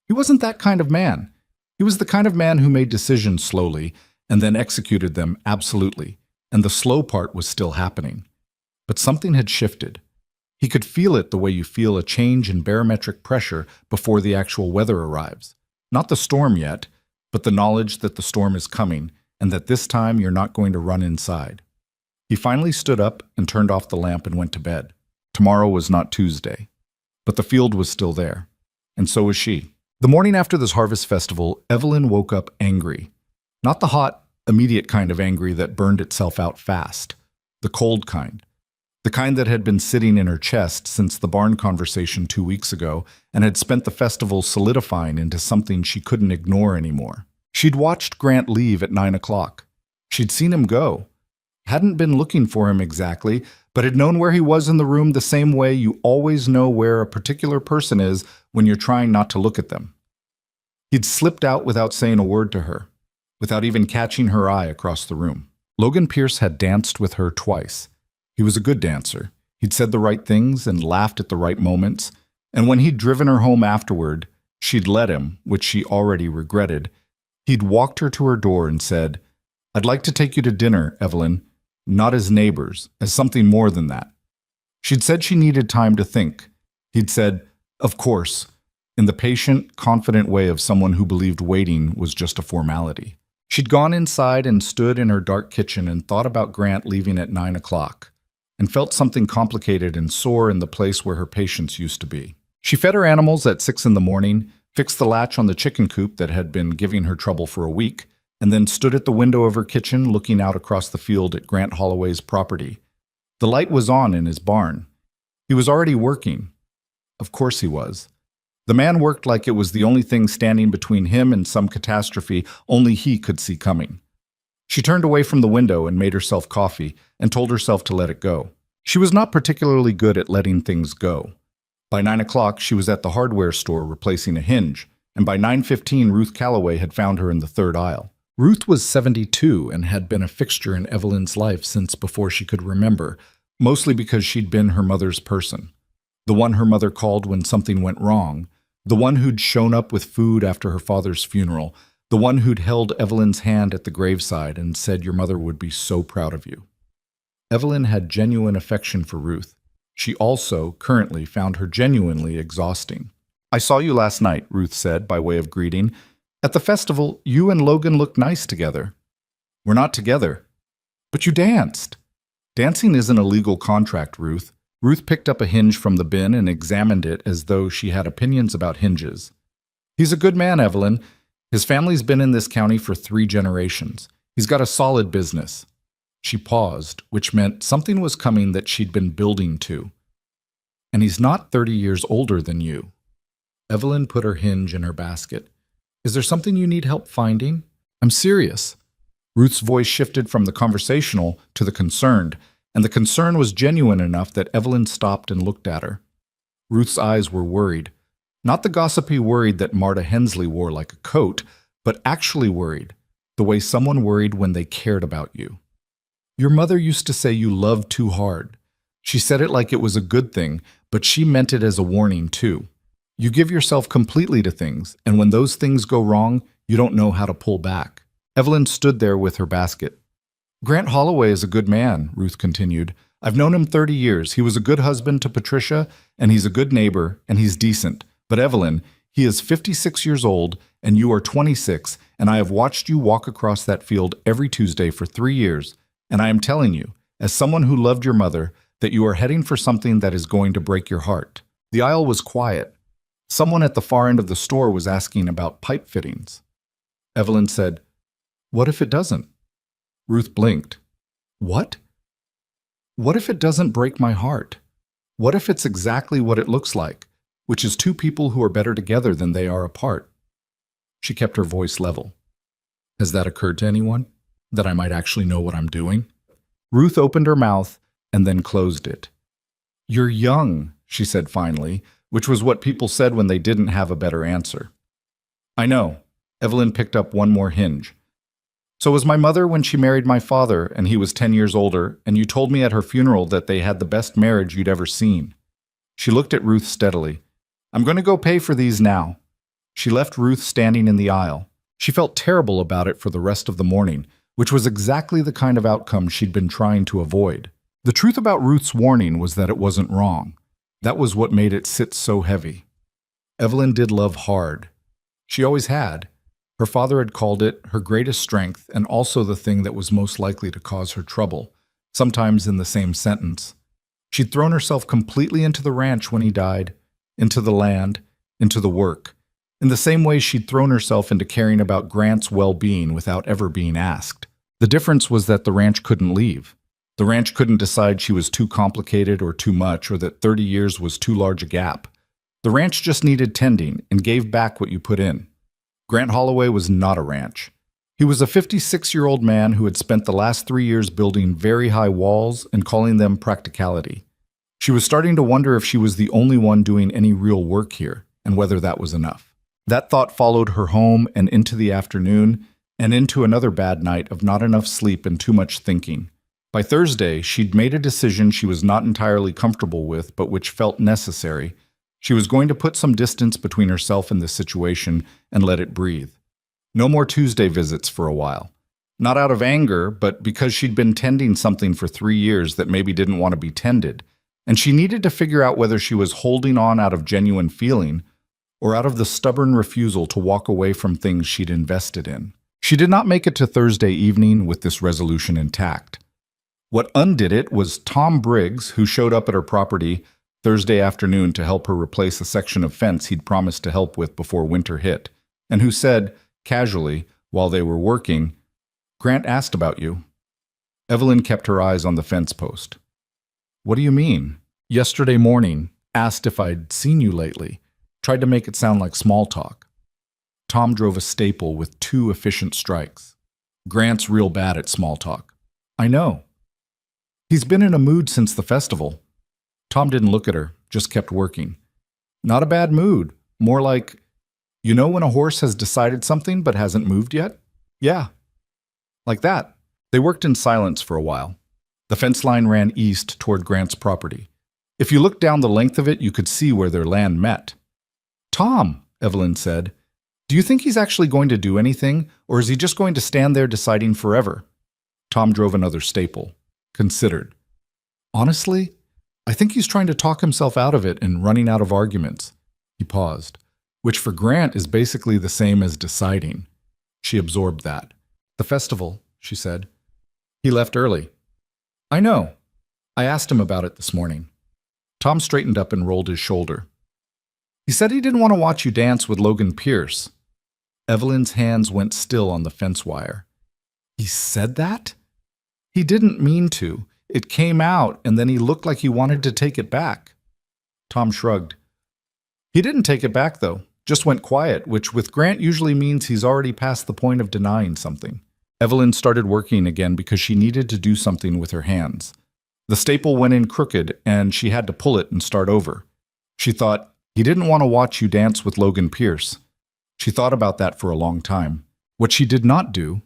He wasn't that kind of man. He was the kind of man who made decisions slowly and then executed them absolutely, and the slow part was still happening. But something had shifted. He could feel it the way you feel a change in barometric pressure before the actual weather arrives. Not the storm yet, but the knowledge that the storm is coming and that this time you're not going to run inside. He finally stood up and turned off the lamp and went to bed. Tomorrow was not Tuesday. But the field was still there. And so was she. The morning after this harvest festival, Evelyn woke up angry. Not the hot, immediate kind of angry that burned itself out fast. The cold kind. The kind that had been sitting in her chest since the barn conversation 2 weeks ago and had spent the festival solidifying into something she couldn't ignore anymore. She'd watched Grant leave at 9 o'clock. She'd seen him go. Hadn't been looking for him exactly, but had known where he was in the room the same way you always know where a particular person is when you're trying not to look at them. He'd slipped out without saying a word to her, without even catching her eye across the room. Logan Pierce had danced with her twice. He was a good dancer. He'd said the right things and laughed at the right moments, and when he'd driven her home afterward, she'd let him, which she already regretted. He'd walked her to her door and said, "I'd like to take you to dinner, Evelyn, not as neighbors, as something more than that." She'd said she needed time to think. He'd said, "Of course," in the patient, confident way of someone who believed waiting was just a formality. She'd gone inside and stood in her dark kitchen and thought about Grant leaving at 9 o'clock, and felt something complicated and sore in the place where her patients used to be. She fed her animals at 6 in the morning, fixed the latch on the chicken coop that had been giving her trouble for a week, and then stood at the window of her kitchen looking out across the field at Grant Holloway's property. The light was on in his barn. He was already working. Of course he was. The man worked like it was the only thing standing between him and some catastrophe only he could see coming. She turned away from the window and made herself coffee and told herself to let it go. She was not particularly good at letting things go. By 9 o'clock, she was at the hardware store replacing a hinge, and by 9:15, Ruth Calloway had found her in the third aisle. Ruth was 72 and had been a fixture in Evelyn's life since before she could remember, mostly because she'd been her mother's person. The one her mother called when something went wrong, the one who'd shown up with food after her father's funeral, the one who'd held Evelyn's hand at the graveside and said your mother would be so proud of you. Evelyn had genuine affection for Ruth. She also, currently, found her genuinely exhausting. "I saw you last night," Ruth said by way of greeting. "At the festival, you and Logan looked nice together." "We're not together." "But you danced." "Dancing isn't a legal contract, Ruth." Ruth picked up a hinge from the bin and examined it as though she had opinions about hinges. "He's a good man, Evelyn. His family's been in this county for 3 generations. He's got a solid business." She paused, which meant something was coming that she'd been building to. "And he's not 30 years older than you." Evelyn put her hinge in her basket. "Is there something you need help finding?" "I'm serious." Ruth's voice shifted from the conversational to the concerned, and the concern was genuine enough that Evelyn stopped and looked at her. Ruth's eyes were worried. Not the gossipy worried that Marta Hensley wore like a coat, but actually worried, the way someone worried when they cared about you. "Your mother used to say you loved too hard. She said it like it was a good thing, but she meant it as a warning too. You give yourself completely to things, and when those things go wrong, you don't know how to pull back." Evelyn stood there with her basket. "Grant Holloway is a good man," Ruth continued. "I've known him 30 years. He was a good husband to Patricia, and he's a good neighbor, and he's decent. But Evelyn, he is 56 years old, and you are 26, and I have watched you walk across that field every Tuesday for 3 years, and I am telling you, as someone who loved your mother, that you are heading for something that is going to break your heart." The aisle was quiet. Someone at the far end of the store was asking about pipe fittings. Evelyn said, "What if it doesn't?" Ruth blinked. "What? What if it doesn't break my heart? What if it's exactly what it looks like, which is 2 people who are better together than they are apart?" She kept her voice level. "Has that occurred to anyone? That I might actually know what I'm doing?" Ruth opened her mouth and then closed it. "You're young," she said finally, which was what people said when they didn't have a better answer. "I know." Evelyn picked up one more hinge. "So was my mother when she married my father, and he was 10 years older, and you told me at her funeral that they had the best marriage you'd ever seen." She looked at Ruth steadily. "I'm going to go pay for these now." She left Ruth standing in the aisle. She felt terrible about it for the rest of the morning, which was exactly the kind of outcome she'd been trying to avoid. The truth about Ruth's warning was that it wasn't wrong. That was what made it sit so heavy. Evelyn did love hard. She always had. Her father had called it her greatest strength and also the thing that was most likely to cause her trouble, sometimes in the same sentence. She'd thrown herself completely into the ranch when he died, into the land, into the work, in the same way she'd thrown herself into caring about Grant's well-being without ever being asked. The difference was that the ranch couldn't leave. The ranch couldn't decide she was too complicated or too much, or that 30 years was too large a gap. The ranch just needed tending and gave back what you put in. Grant Holloway was not a ranch. He was a 56-year-old man who had spent the last 3 years building very high walls and calling them practicality. She was starting to wonder if she was the only one doing any real work here, and whether that was enough. That thought followed her home and into the afternoon, and into another bad night of not enough sleep and too much thinking. By Thursday, she'd made a decision she was not entirely comfortable with, but which felt necessary. She was going to put some distance between herself and this situation and let it breathe. No more Tuesday visits for a while. Not out of anger, but because she'd been tending something for 3 years that maybe didn't want to be tended, and she needed to figure out whether she was holding on out of genuine feeling or out of the stubborn refusal to walk away from things she'd invested in. She did not make it to Thursday evening with this resolution intact. What undid it was Tom Briggs, who showed up at her property Thursday afternoon to help her replace a section of fence he'd promised to help with before winter hit, and who said, casually, while they were working, "Grant asked about you." Evelyn kept her eyes on the fence post. "What do you mean?" "Yesterday morning, asked if I'd seen you lately. Tried to make it sound like small talk." Tom drove a staple with 2 efficient strikes. "Grant's real bad at small talk." "I know. He's been in a mood since the festival." Tom didn't look at her, just kept working. "Not a bad mood. More like, you know when a horse has decided something but hasn't moved yet? Yeah. Like that." They worked in silence for a while. The fence line ran east toward Grant's property. If you looked down the length of it, you could see where their land met. "Tom," Evelyn said, "do you think he's actually going to do anything, or is he just going to stand there deciding forever?" Tom drove another staple. Considered. "Honestly, I think he's trying to talk himself out of it and running out of arguments." He paused. "Which for Grant is basically the same as deciding." She absorbed that. "The festival," she said. "He left early." "I know. I asked him about it this morning." Tom straightened up and rolled his shoulder. "He said he didn't want to watch you dance with Logan Pierce." Evelyn's hands went still on the fence wire. "He said that?" "He didn't mean to. It came out, and then he looked like he wanted to take it back." Tom shrugged. "He didn't take it back, though. Just went quiet, which with Grant usually means he's already past the point of denying something." Evelyn started working again because she needed to do something with her hands. The staple went in crooked, and she had to pull it and start over. She thought, he didn't want to watch you dance with Logan Pierce. She thought about that for a long time. What she did not do,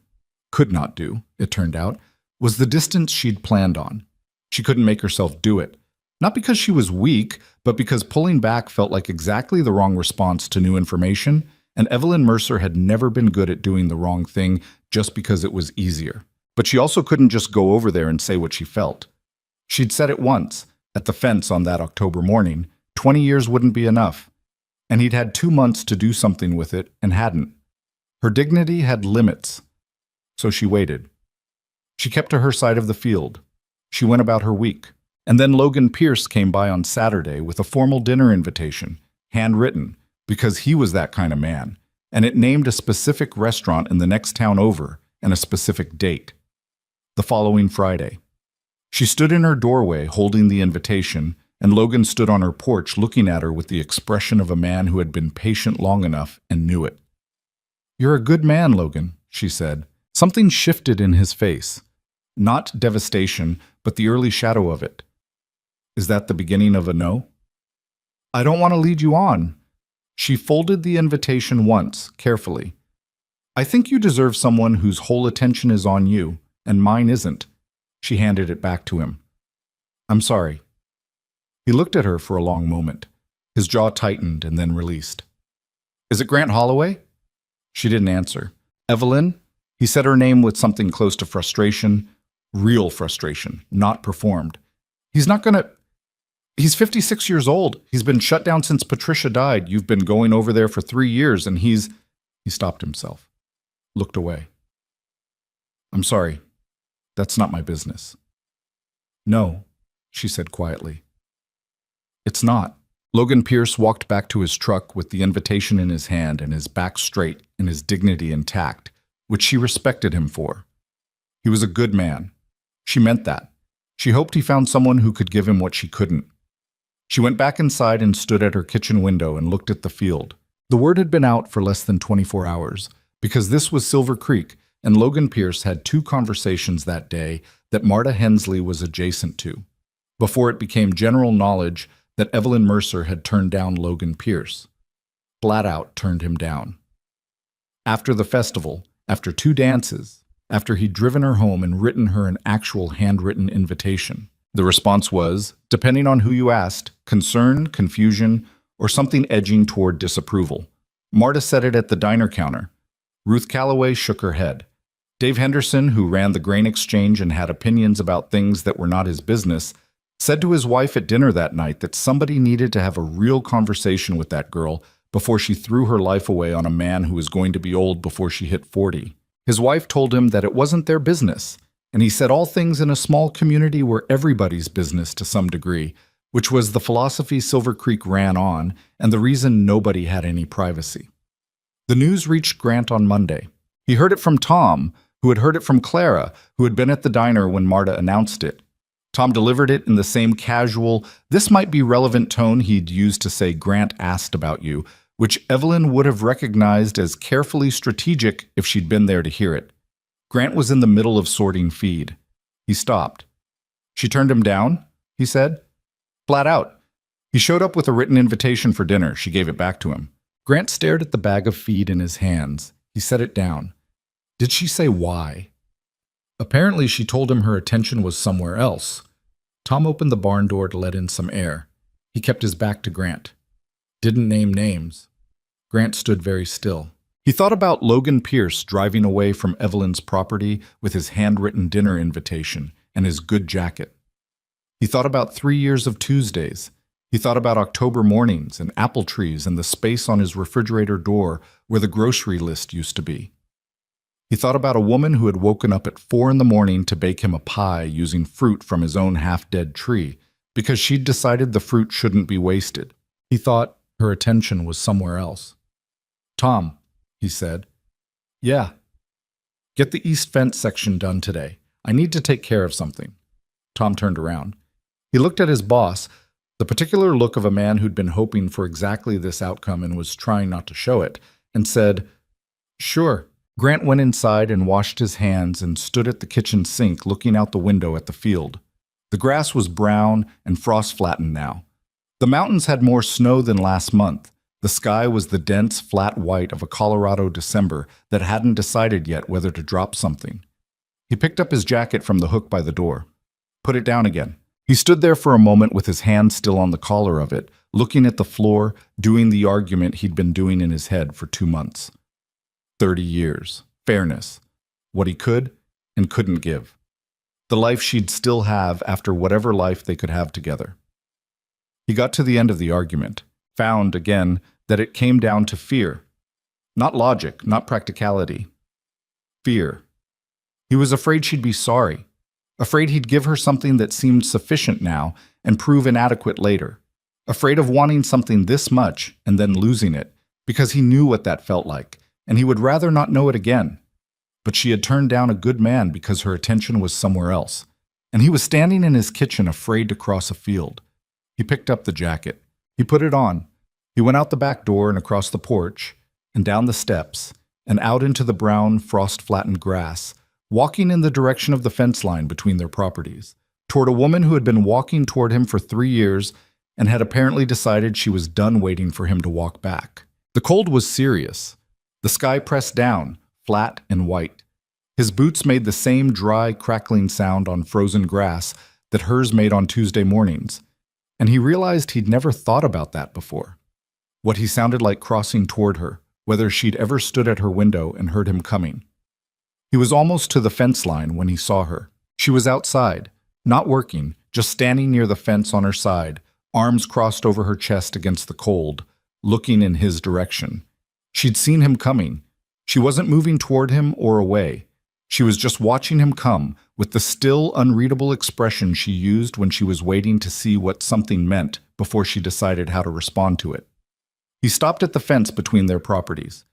could not do, it turned out, was the distance she'd planned on. She couldn't make herself do it. Not because she was weak, but because pulling back felt like exactly the wrong response to new information, and Evelyn Mercer had never been good at doing the wrong thing just because it was easier. But she also couldn't just go over there and say what she felt. She'd said it once, at the fence on that October morning, 20 years wouldn't be enough. And he'd had 2 months to do something with it and hadn't. Her dignity had limits. So she waited. She kept to her side of the field. She went about her week. And then Logan Pierce came by on Saturday with a formal dinner invitation, handwritten, because he was that kind of man, and it named a specific restaurant in the next town over and a specific date. The following Friday. She stood in her doorway holding the invitation, and Logan stood on her porch looking at her with the expression of a man who had been patient long enough and knew it. "You're a good man, Logan," she said. Something shifted in his face. Not devastation, but the early shadow of it. "Is that the beginning of a no?" "I don't want to lead you on." She folded the invitation once, carefully. "I think you deserve someone whose whole attention is on you, and mine isn't." She handed it back to him. "I'm sorry." He looked at her for a long moment. His jaw tightened and then released. "Is it Grant Holloway?" She didn't answer. "Evelyn?" He said her name with something close to frustration, real frustration, not performed. "He's not gonna... He's 56 years old. He's been shut down since Patricia died. You've been going over there for 3 years, and he's..." He stopped himself, looked away. "I'm sorry. That's not my business." "No," she said quietly. "It's not." Logan Pierce walked back to his truck with the invitation in his hand and his back straight and his dignity intact, which she respected him for. He was a good man. She meant that. She hoped he found someone who could give him what she couldn't. She went back inside and stood at her kitchen window and looked at the field. The word had been out for less than 24 hours, because this was Silver Creek, and Logan Pierce had 2 conversations that day that Marta Hensley was adjacent to, before it became general knowledge that Evelyn Mercer had turned down Logan Pierce. Flat out turned him down. After the festival, after 2 dances, after he'd driven her home and written her an actual handwritten invitation, the response was, depending on who you asked, concern, confusion, or something edging toward disapproval. Marta said it at the diner counter. Ruth Calloway shook her head. Dave Henderson, who ran the grain exchange and had opinions about things that were not his business, said to his wife at dinner that night that somebody needed to have a real conversation with that girl before she threw her life away on a man who was going to be old before she hit 40. His wife told him that it wasn't their business, and he said all things in a small community were everybody's business to some degree, which was the philosophy Silver Creek ran on and the reason nobody had any privacy. The news reached Grant on Monday. He heard it from Tom, who had heard it from Clara, who had been at the diner when Marta announced it. Tom delivered it in the same casual, this might be relevant tone he'd used to say Grant asked about you, which Evelyn would have recognized as carefully strategic if she'd been there to hear it. Grant was in the middle of sorting feed. He stopped. She turned him down, he said. Flat out. He showed up with a written invitation for dinner. She gave it back to him. Grant stared at the bag of feed in his hands. He set it down. Did she say why? Apparently she told him her attention was somewhere else. Tom opened the barn door to let in some air. He kept his back to Grant. Didn't name names. Grant stood very still. He thought about Logan Pierce driving away from Evelyn's property with his handwritten dinner invitation and his good jacket. He thought about 3 years of Tuesdays. He thought about October mornings and apple trees and the space on his refrigerator door where the grocery list used to be. He thought about a woman who had woken up at 4 a.m. to bake him a pie using fruit from his own half-dead tree because she'd decided the fruit shouldn't be wasted. He thought her attention was somewhere else. Tom, he said. Yeah. Get the east fence section done today. I need to take care of something. Tom turned around. He looked at his boss, the particular look of a man who'd been hoping for exactly this outcome and was trying not to show it, and said, Sure. Grant went inside and washed his hands and stood at the kitchen sink looking out the window at the field. The grass was brown and frost-flattened now. The mountains had more snow than last month. The sky was the dense, flat white of a Colorado December that hadn't decided yet whether to drop something. He picked up his jacket from the hook by the door. Put it down again. He stood there for a moment with his hand still on the collar of it, looking at the floor, doing the argument he'd been doing in his head for 2 months. 30 years. Fairness. What he could and couldn't give. The life she'd still have after whatever life they could have together. He got to the end of the argument, found, again, that it came down to fear. Not logic, not practicality. Fear. He was afraid she'd be sorry. Afraid he'd give her something that seemed sufficient now and prove inadequate later. Afraid of wanting something this much and then losing it, because he knew what that felt like, and he would rather not know it again. But she had turned down a good man because her attention was somewhere else, and he was standing in his kitchen afraid to cross a field. He picked up the jacket. He put it on. He went out the back door and across the porch, and down the steps, and out into the brown, frost-flattened grass, walking in the direction of the fence line between their properties, toward a woman who had been walking toward him for 3 years and had apparently decided she was done waiting for him to walk back. The cold was serious. The sky pressed down, flat and white. His boots made the same dry, crackling sound on frozen grass that hers made on Tuesday mornings, and he realized he'd never thought about that before. What he sounded like crossing toward her, whether she'd ever stood at her window and heard him coming. He was almost to the fence line when he saw her. She was outside, not working, just standing near the fence on her side, arms crossed over her chest against the cold, looking in his direction. She'd seen him coming. She wasn't moving toward him or away. She was just watching him come, with the still, unreadable expression she used when she was waiting to see what something meant before she decided how to respond to it. He stopped at the fence between their properties.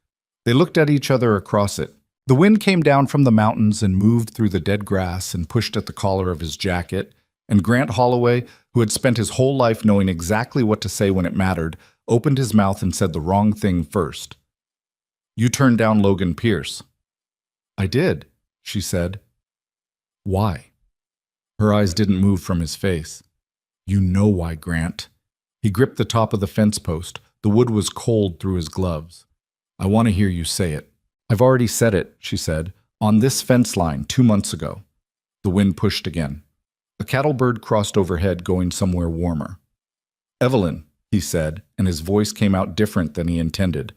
They looked at each other across it. The wind came down from the mountains and moved through the dead grass and pushed at the collar of his jacket, and Grant Holloway, who had spent his whole life knowing exactly what to say when it mattered, opened his mouth and said the wrong thing first. You turned down Logan Pierce. I did, she said. Why? Her eyes didn't move from his face. You know why, Grant. He gripped the top of the fence post. The wood was cold through his gloves. I want to hear you say it. I've already said it, she said, on this fence line 2 months ago. The wind pushed again. A cattle bird crossed overhead, going somewhere warmer. Evelyn, he said, and his voice came out different than he intended.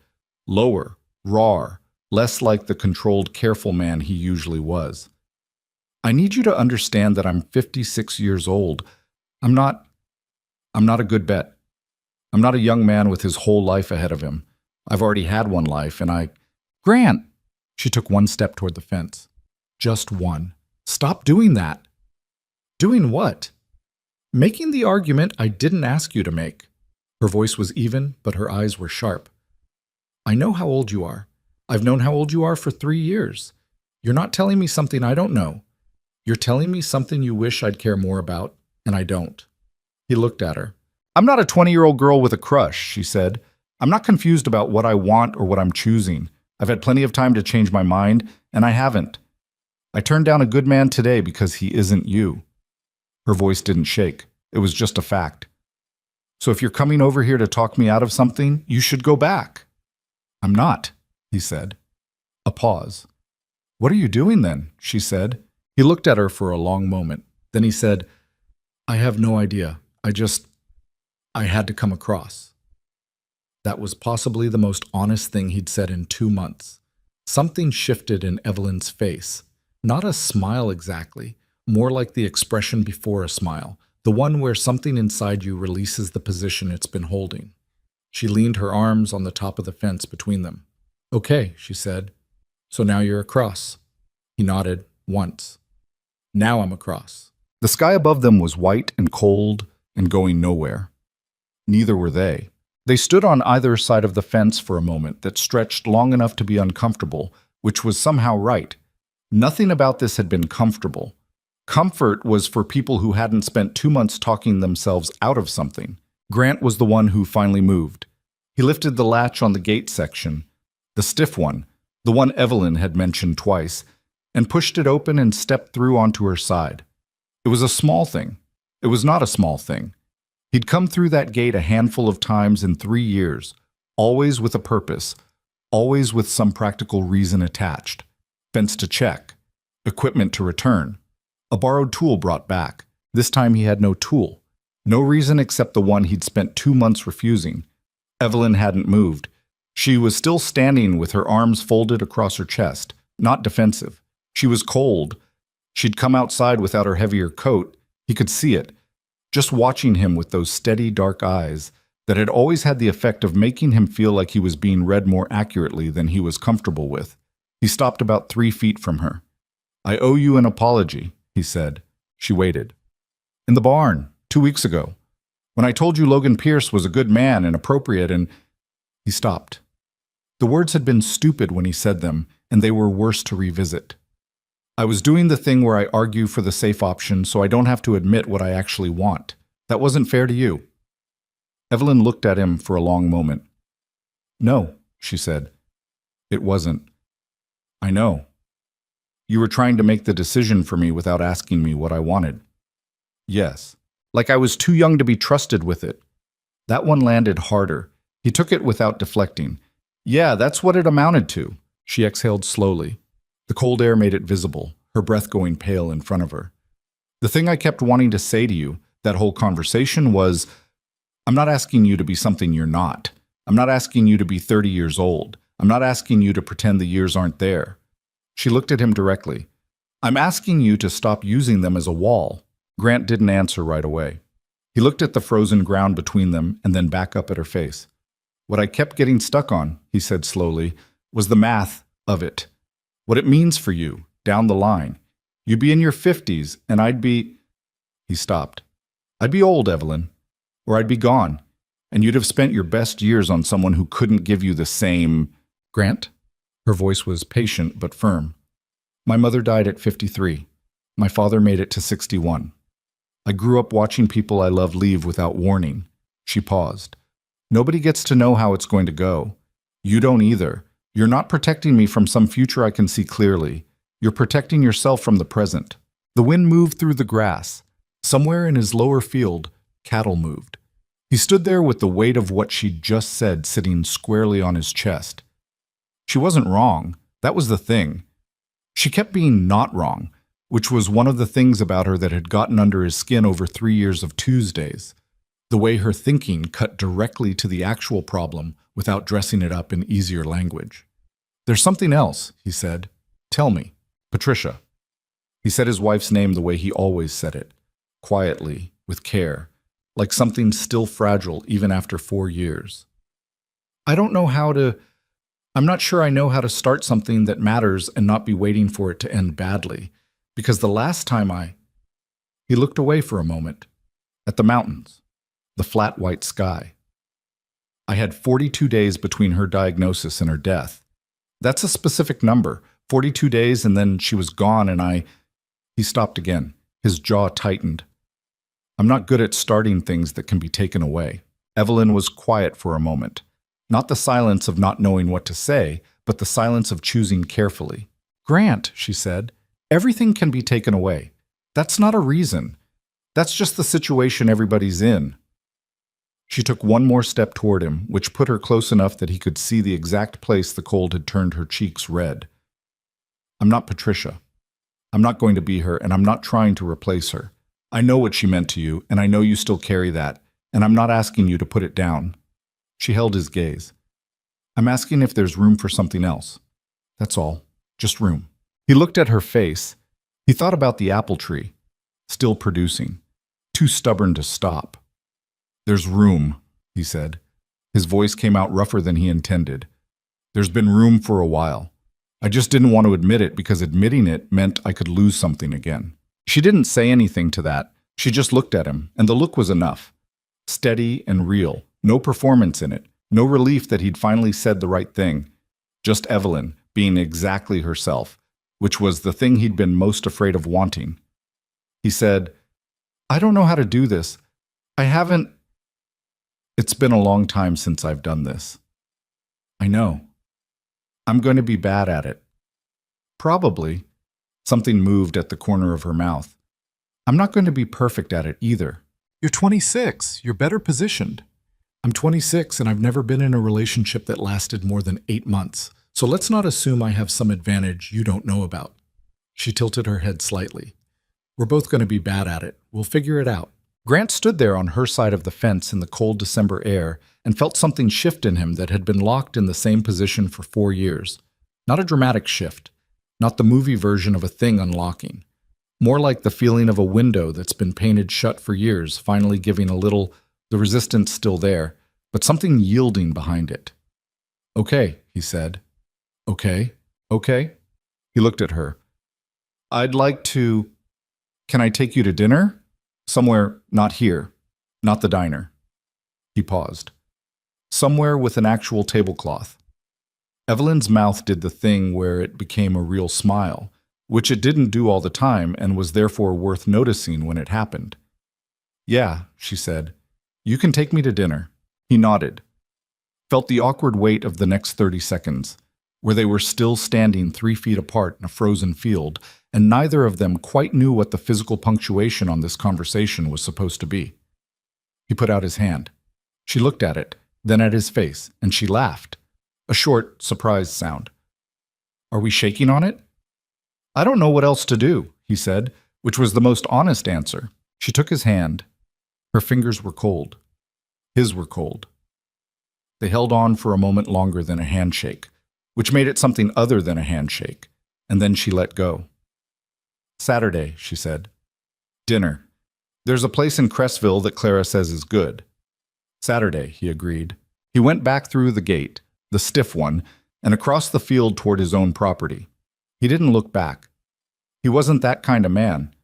Lower, raw, less like the controlled, careful man he usually was. I need you to understand that I'm 56 years old. I'm not a good bet. I'm not a young man with his whole life ahead of him. I've already had one life, and Grant! She took one step toward the fence. Just one. Stop doing that. Doing what? Making the argument I didn't ask you to make. Her voice was even, but her eyes were sharp. I know how old you are. I've known how old you are for 3 years. You're not telling me something I don't know. You're telling me something you wish I'd care more about, and I don't. He looked at her. I'm not a 20-year-old girl with a crush, she said. I'm not confused about what I want or what I'm choosing. I've had plenty of time to change my mind, and I haven't. I turned down a good man today because he isn't you. Her voice didn't shake. It was just a fact. So if you're coming over here to talk me out of something, you should go back. I'm not, he said. A pause. What are you doing then? She said. He looked at her for a long moment. Then he said, I have no idea. I had to come across. That was possibly the most honest thing he'd said in 2 months. Something shifted in Evelyn's face. Not a smile exactly, more like the expression before a smile, the one where something inside you releases the position it's been holding. She leaned her arms on the top of the fence between them. Okay, she said. So now you're across. He nodded once. Now I'm across. The sky above them was white and cold and going nowhere. Neither were they. They stood on either side of the fence for a moment that stretched long enough to be uncomfortable, which was somehow right. Nothing about this had been comfortable. Comfort was for people who hadn't spent 2 months talking themselves out of something. Grant was the one who finally moved. He lifted the latch on the gate section, the stiff one, the one Evelyn had mentioned twice, and pushed it open and stepped through onto her side. It was a small thing. It was not a small thing. He'd come through that gate a handful of times in 3 years, always with a purpose, always with some practical reason attached. Fence to check, equipment to return, a borrowed tool brought back. This time he had no tool, no reason except the one he'd spent 2 months refusing. Evelyn hadn't moved. She was still standing with her arms folded across her chest, not defensive. She was cold. She'd come outside without her heavier coat. He could see it, just watching him with those steady, dark eyes that had always had the effect of making him feel like he was being read more accurately than he was comfortable with. He stopped about 3 feet from her. I owe you an apology, he said. She waited. In the barn, 2 weeks ago, when I told you Logan Pierce was a good man and appropriate and... He stopped. The words had been stupid when he said them, and they were worse to revisit. I was doing the thing where I argue for the safe option so I don't have to admit what I actually want. That wasn't fair to you. Evelyn looked at him for a long moment. No, she said. It wasn't. I know. You were trying to make the decision for me without asking me what I wanted. Yes. Like I was too young to be trusted with it. That one landed harder. He took it without deflecting. Yeah, that's what it amounted to. She exhaled slowly. The cold air made it visible, her breath going pale in front of her. The thing I kept wanting to say to you, that whole conversation, was, I'm not asking you to be something you're not. I'm not asking you to be 30 years old. I'm not asking you to pretend the years aren't there. She looked at him directly. I'm asking you to stop using them as a wall. Grant didn't answer right away. He looked at the frozen ground between them and then back up at her face. What I kept getting stuck on, he said slowly, was the math of it. What it means for you, down the line. You'd be in your 50s, and I'd be... He stopped. I'd be old, Evelyn. Or I'd be gone, and you'd have spent your best years on someone who couldn't give you the same... Grant? Her voice was patient but firm. My mother died at 53. My father made it to 61. I grew up watching people I love leave without warning. She paused. Nobody gets to know how it's going to go. You don't either. You're not protecting me from some future I can see clearly. You're protecting yourself from the present. The wind moved through the grass. Somewhere in his lower field, cattle moved. He stood there with the weight of what she'd just said sitting squarely on his chest. She wasn't wrong. That was the thing. She kept being not wrong, which was one of the things about her that had gotten under his skin over 3 years of Tuesdays. The way her thinking cut directly to the actual problem without dressing it up in easier language. There's something else, he said. Tell me. Patricia. He said his wife's name the way he always said it, quietly, with care, like something still fragile even after 4 years. I don't know how to, I'm not sure I know how to start something that matters and not be waiting for it to end badly. Because the last time he looked away for a moment, at the mountains, the flat white sky. I had 42 days between her diagnosis and her death. That's a specific number, 42 days, and then she was gone and He stopped again, his jaw tightened. I'm not good at starting things that can be taken away. Evelyn was quiet for a moment. Not the silence of not knowing what to say, but the silence of choosing carefully. Grant, she said, everything can be taken away. That's not a reason. That's just the situation everybody's in. She took one more step toward him, which put her close enough that he could see the exact place the cold had turned her cheeks red. I'm not Patricia. I'm not going to be her, and I'm not trying to replace her. I know what she meant to you, and I know you still carry that, and I'm not asking you to put it down. She held his gaze. I'm asking if there's room for something else. That's all. Just room. He looked at her face. He thought about the apple tree, still producing, too stubborn to stop. There's room, he said. His voice came out rougher than he intended. There's been room for a while. I just didn't want to admit it because admitting it meant I could lose something again. She didn't say anything to that. She just looked at him, and the look was enough. Steady and real. No performance in it. No relief that he'd finally said the right thing. Just Evelyn, being exactly herself, which was the thing he'd been most afraid of wanting. He said, I don't know how to do this. I haven't. It's been a long time since I've done this. I know. I'm going to be bad at it. Probably. Something moved at the corner of her mouth. I'm not going to be perfect at it either. You're 26. You're better positioned. I'm 26 and I've never been in a relationship that lasted more than 8 months. So let's not assume I have some advantage you don't know about. She tilted her head slightly. We're both going to be bad at it. We'll figure it out. Grant stood there on her side of the fence in the cold December air and felt something shift in him that had been locked in the same position for 4 years. Not a dramatic shift, not the movie version of a thing unlocking. More like the feeling of a window that's been painted shut for years, finally giving a little, the resistance still there, but something yielding behind it. Okay, he said. Okay. He looked at her. I'd like to... Can I take you to dinner? Somewhere not here, not the diner. He paused. Somewhere with an actual tablecloth. Evelyn's mouth did the thing where it became a real smile, which it didn't do all the time and was therefore worth noticing when it happened. Yeah, she said. You can take me to dinner. He nodded. Felt the awkward weight of the next 30 seconds, where they were still standing 3 feet apart in a frozen field, and neither of them quite knew what the physical punctuation on this conversation was supposed to be. He put out his hand. She looked at it, then at his face, and she laughed. A short, surprised sound. Are we shaking on it? I don't know what else to do, he said, which was the most honest answer. She took his hand. Her fingers were cold. His were cold. They held on for a moment longer than a handshake, which made it something other than a handshake, and then she let go. Saturday, she said. Dinner. There's a place in Cresville that Clara says is good. Saturday, he agreed. He went back through the gate, the stiff one, and across the field toward his own property. He didn't look back. He wasn't that kind of man.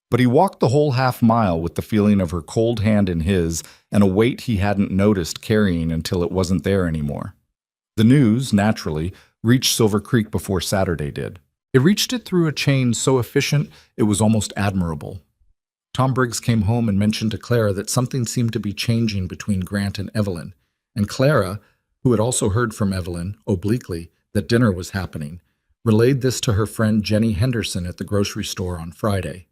But he walked the whole half-mile with the feeling of her cold hand in his and a weight he hadn't noticed carrying until it wasn't there anymore. The news, naturally, reached Silver Creek before Saturday did. It reached it through a chain so efficient it was almost admirable. Tom Briggs came home and mentioned to Clara that something seemed to be changing between Grant and Evelyn, and Clara, who had also heard from Evelyn, obliquely, that dinner was happening, relayed this to her friend Jenny Henderson at the grocery store on Friday.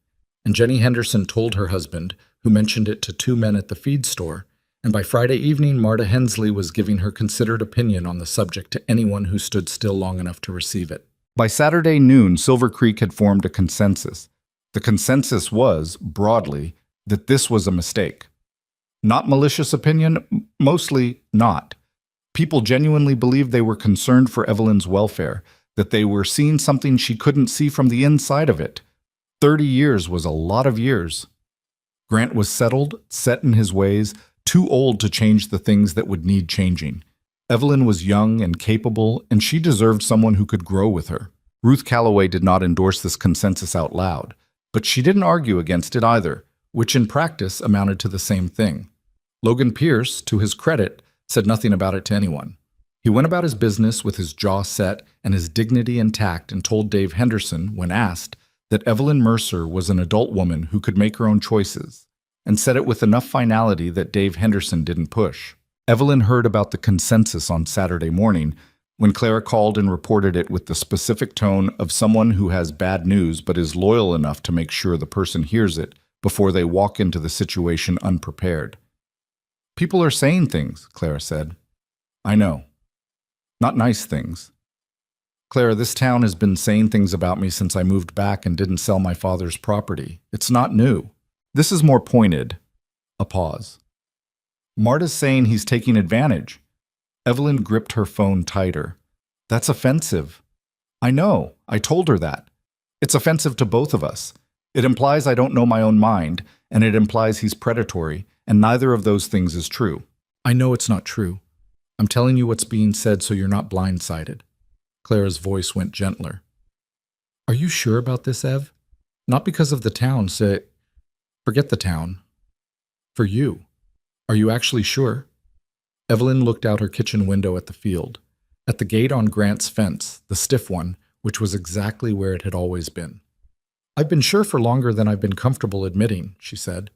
And Jenny Henderson told her husband, who mentioned it to 2 men at the feed store, and by Friday evening Marta Hensley was giving her considered opinion on the subject to anyone who stood still long enough to receive it. By Saturday noon, Silver Creek had formed a consensus. The consensus was, broadly, that this was a mistake. Not malicious opinion, mostly not. People genuinely believed they were concerned for Evelyn's welfare, that they were seeing something she couldn't see from the inside of it. 30 years was a lot of years. Grant was settled, set in his ways, too old to change the things that would need changing. Evelyn was young and capable, and she deserved someone who could grow with her. Ruth Calloway did not endorse this consensus out loud, but she didn't argue against it either, which in practice amounted to the same thing. Logan Pierce, to his credit, said nothing about it to anyone. He went about his business with his jaw set and his dignity intact and told Dave Henderson, when asked, that Evelyn Mercer was an adult woman who could make her own choices, and said it with enough finality that Dave Henderson didn't push. Evelyn heard about the consensus on Saturday morning when Clara called and reported it with the specific tone of someone who has bad news but is loyal enough to make sure the person hears it before they walk into the situation unprepared. "People are saying things," Clara said. "I know. Not nice things. Clara, this town has been saying things about me since I moved back and didn't sell my father's property. It's not new. This is more pointed." A pause. "Marta's saying he's taking advantage." Evelyn gripped her phone tighter. "That's offensive." "I know. I told her that. It's offensive to both of us. It implies I don't know my own mind, and it implies he's predatory, and neither of those things is true." "I know it's not true. I'm telling you what's being said so you're not blindsided." Clara's voice went gentler. "Are you sure about this, Ev? Not because of the town, say... Forget the town. For you. Are you actually sure?" Evelyn looked out her kitchen window at the field, at the gate on Grant's fence, the stiff one, which was exactly where it had always been. "I've been sure for longer than I've been comfortable admitting," she said.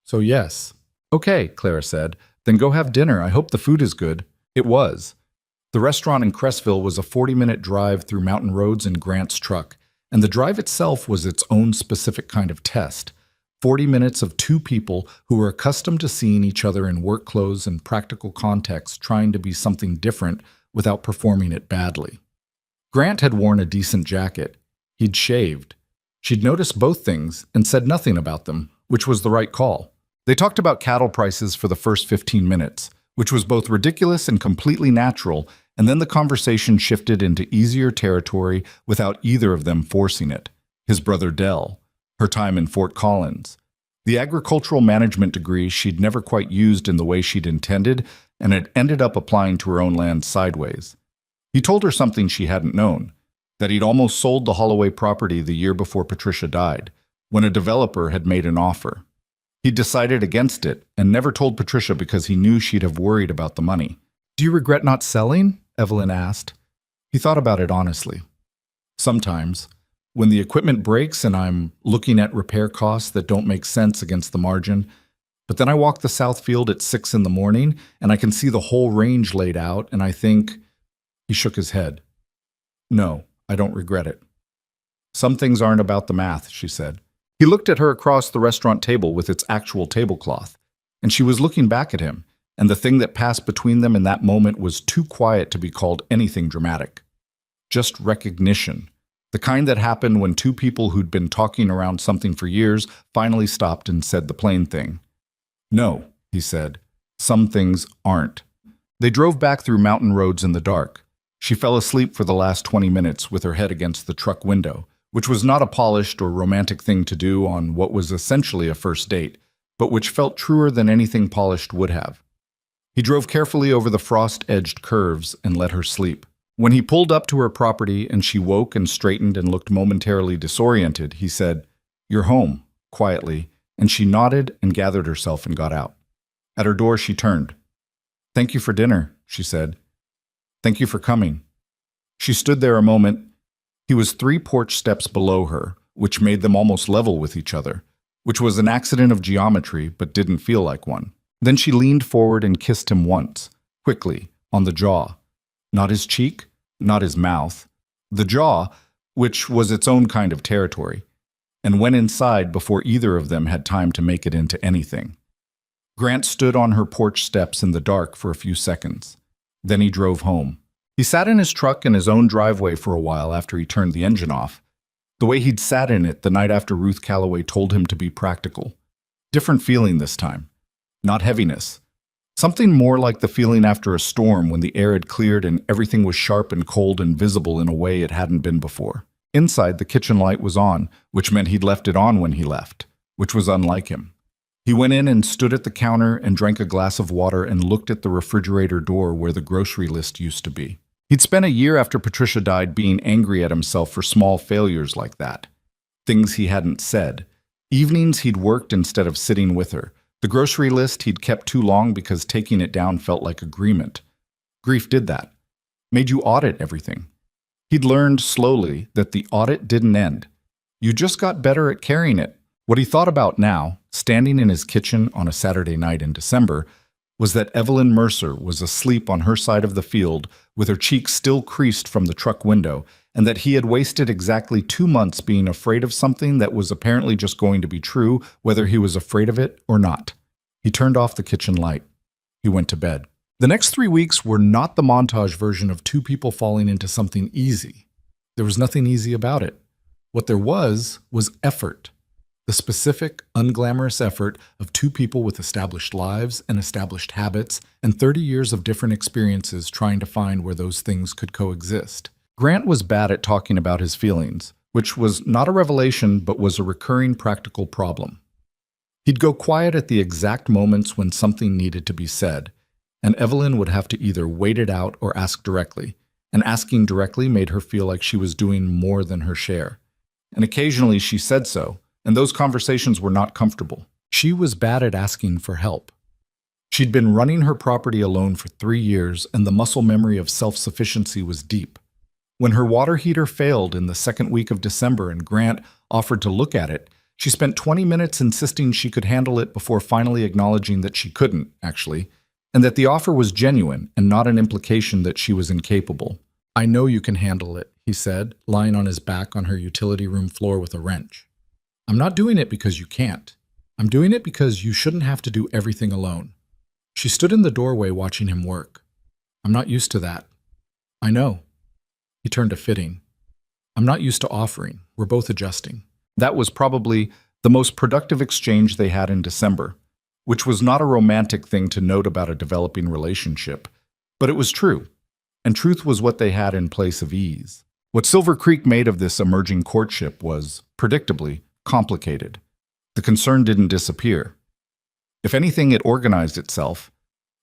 "So yes." "Okay," Clara said. "Then go have dinner. I hope the food is good." It was. The restaurant in Cresville was a 40-minute drive through mountain roads in Grant's truck, and the drive itself was its own specific kind of test. 40 minutes of two people who were accustomed to seeing each other in work clothes and practical context trying to be something different without performing it badly. Grant had worn a decent jacket. He'd shaved. She'd noticed both things and said nothing about them, which was the right call. They talked about cattle prices for the first 15 minutes, which was both ridiculous and completely natural, and then the conversation shifted into easier territory without either of them forcing it. His brother Dell, her time in Fort Collins, the agricultural management degree she'd never quite used in the way she'd intended and had ended up applying to her own land sideways. He told her something she hadn't known, that he'd almost sold the Holloway property the year before Patricia died, when a developer had made an offer. He'd decided against it and never told Patricia because he knew she'd have worried about the money. "Do you regret not selling?" Evelyn asked. He thought about it honestly. "Sometimes. When the equipment breaks and I'm looking at repair costs that don't make sense against the margin. But then I walk the south field at 6 in the morning and I can see the whole range laid out and I think..." He shook his head. "No, I don't regret it." "Some things aren't about the math," she said. He looked at her across the restaurant table with its actual tablecloth, and she was looking back at him, and the thing that passed between them in that moment was too quiet to be called anything dramatic. Just recognition, the kind that happened when two people who'd been talking around something for years finally stopped and said the plain thing. "No," he said, "some things aren't." They drove back through mountain roads in the dark. She fell asleep for the last 20 minutes with her head against the truck window, which was not a polished or romantic thing to do on what was essentially a first date, but which felt truer than anything polished would have. He drove carefully over the frost-edged curves and let her sleep. When he pulled up to her property and she woke and straightened and looked momentarily disoriented, he said, "You're home," quietly, and she nodded and gathered herself and got out. At her door, she turned. "Thank you for dinner," she said. "Thank you for coming." She stood there a moment. He was 3 porch steps below her, which made them almost level with each other, which was an accident of geometry but didn't feel like one. Then she leaned forward and kissed him once, quickly, on the jaw. Not his cheek, not his mouth. The jaw, which was its own kind of territory, and went inside before either of them had time to make it into anything. Grant stood on her porch steps in the dark for a few seconds. Then he drove home. He sat in his truck in his own driveway for a while after he turned the engine off, the way he'd sat in it the night after Ruth Calloway told him to be practical. Different feeling this time. Not heaviness. Something more like the feeling after a storm when the air had cleared and everything was sharp and cold and visible in a way it hadn't been before. Inside, the kitchen light was on, which meant he'd left it on when he left, which was unlike him. He went in and stood at the counter and drank a glass of water and looked at the refrigerator door where the grocery list used to be. He'd spent a year after Patricia died being angry at himself for small failures like that. Things he hadn't said. Evenings he'd worked instead of sitting with her. The grocery list he'd kept too long because taking it down felt like agreement. Grief did that. Made you audit everything. He'd learned slowly that the audit didn't end. You just got better at carrying it. What he thought about now, standing in his kitchen on a Saturday night in December, was that Evelyn Mercer was asleep on her side of the field with her cheeks still creased from the truck window, and that he had wasted exactly 2 months being afraid of something that was apparently just going to be true, whether he was afraid of it or not. He turned off the kitchen light. He went to bed. The next 3 weeks were not the montage version of two people falling into something easy. There was nothing easy about it. What there was effort. The specific, unglamorous effort of two people with established lives and established habits and 30 years of different experiences trying to find where those things could coexist. Grant was bad at talking about his feelings, which was not a revelation but was a recurring practical problem. He'd go quiet at the exact moments when something needed to be said, and Evelyn would have to either wait it out or ask directly, and asking directly made her feel like she was doing more than her share. And occasionally she said so, and those conversations were not comfortable. She was bad at asking for help. She'd been running her property alone for 3 years, and the muscle memory of self-sufficiency was deep. When her water heater failed in the second week of December and Grant offered to look at it, she spent 20 minutes insisting she could handle it before finally acknowledging that she couldn't, actually, and that the offer was genuine and not an implication that she was incapable. "I know you can handle it," he said, lying on his back on her utility room floor with a wrench. "I'm not doing it because you can't. I'm doing it because you shouldn't have to do everything alone." She stood in the doorway watching him work. "I'm not used to that." "I know." He turned to fitting. "I'm not used to offering. We're both adjusting." That was probably the most productive exchange they had in December, which was not a romantic thing to note about a developing relationship, but it was true, and truth was what they had in place of ease. What Silver Creek made of this emerging courtship was, predictably, complicated. The concern didn't disappear. If anything, it organized itself.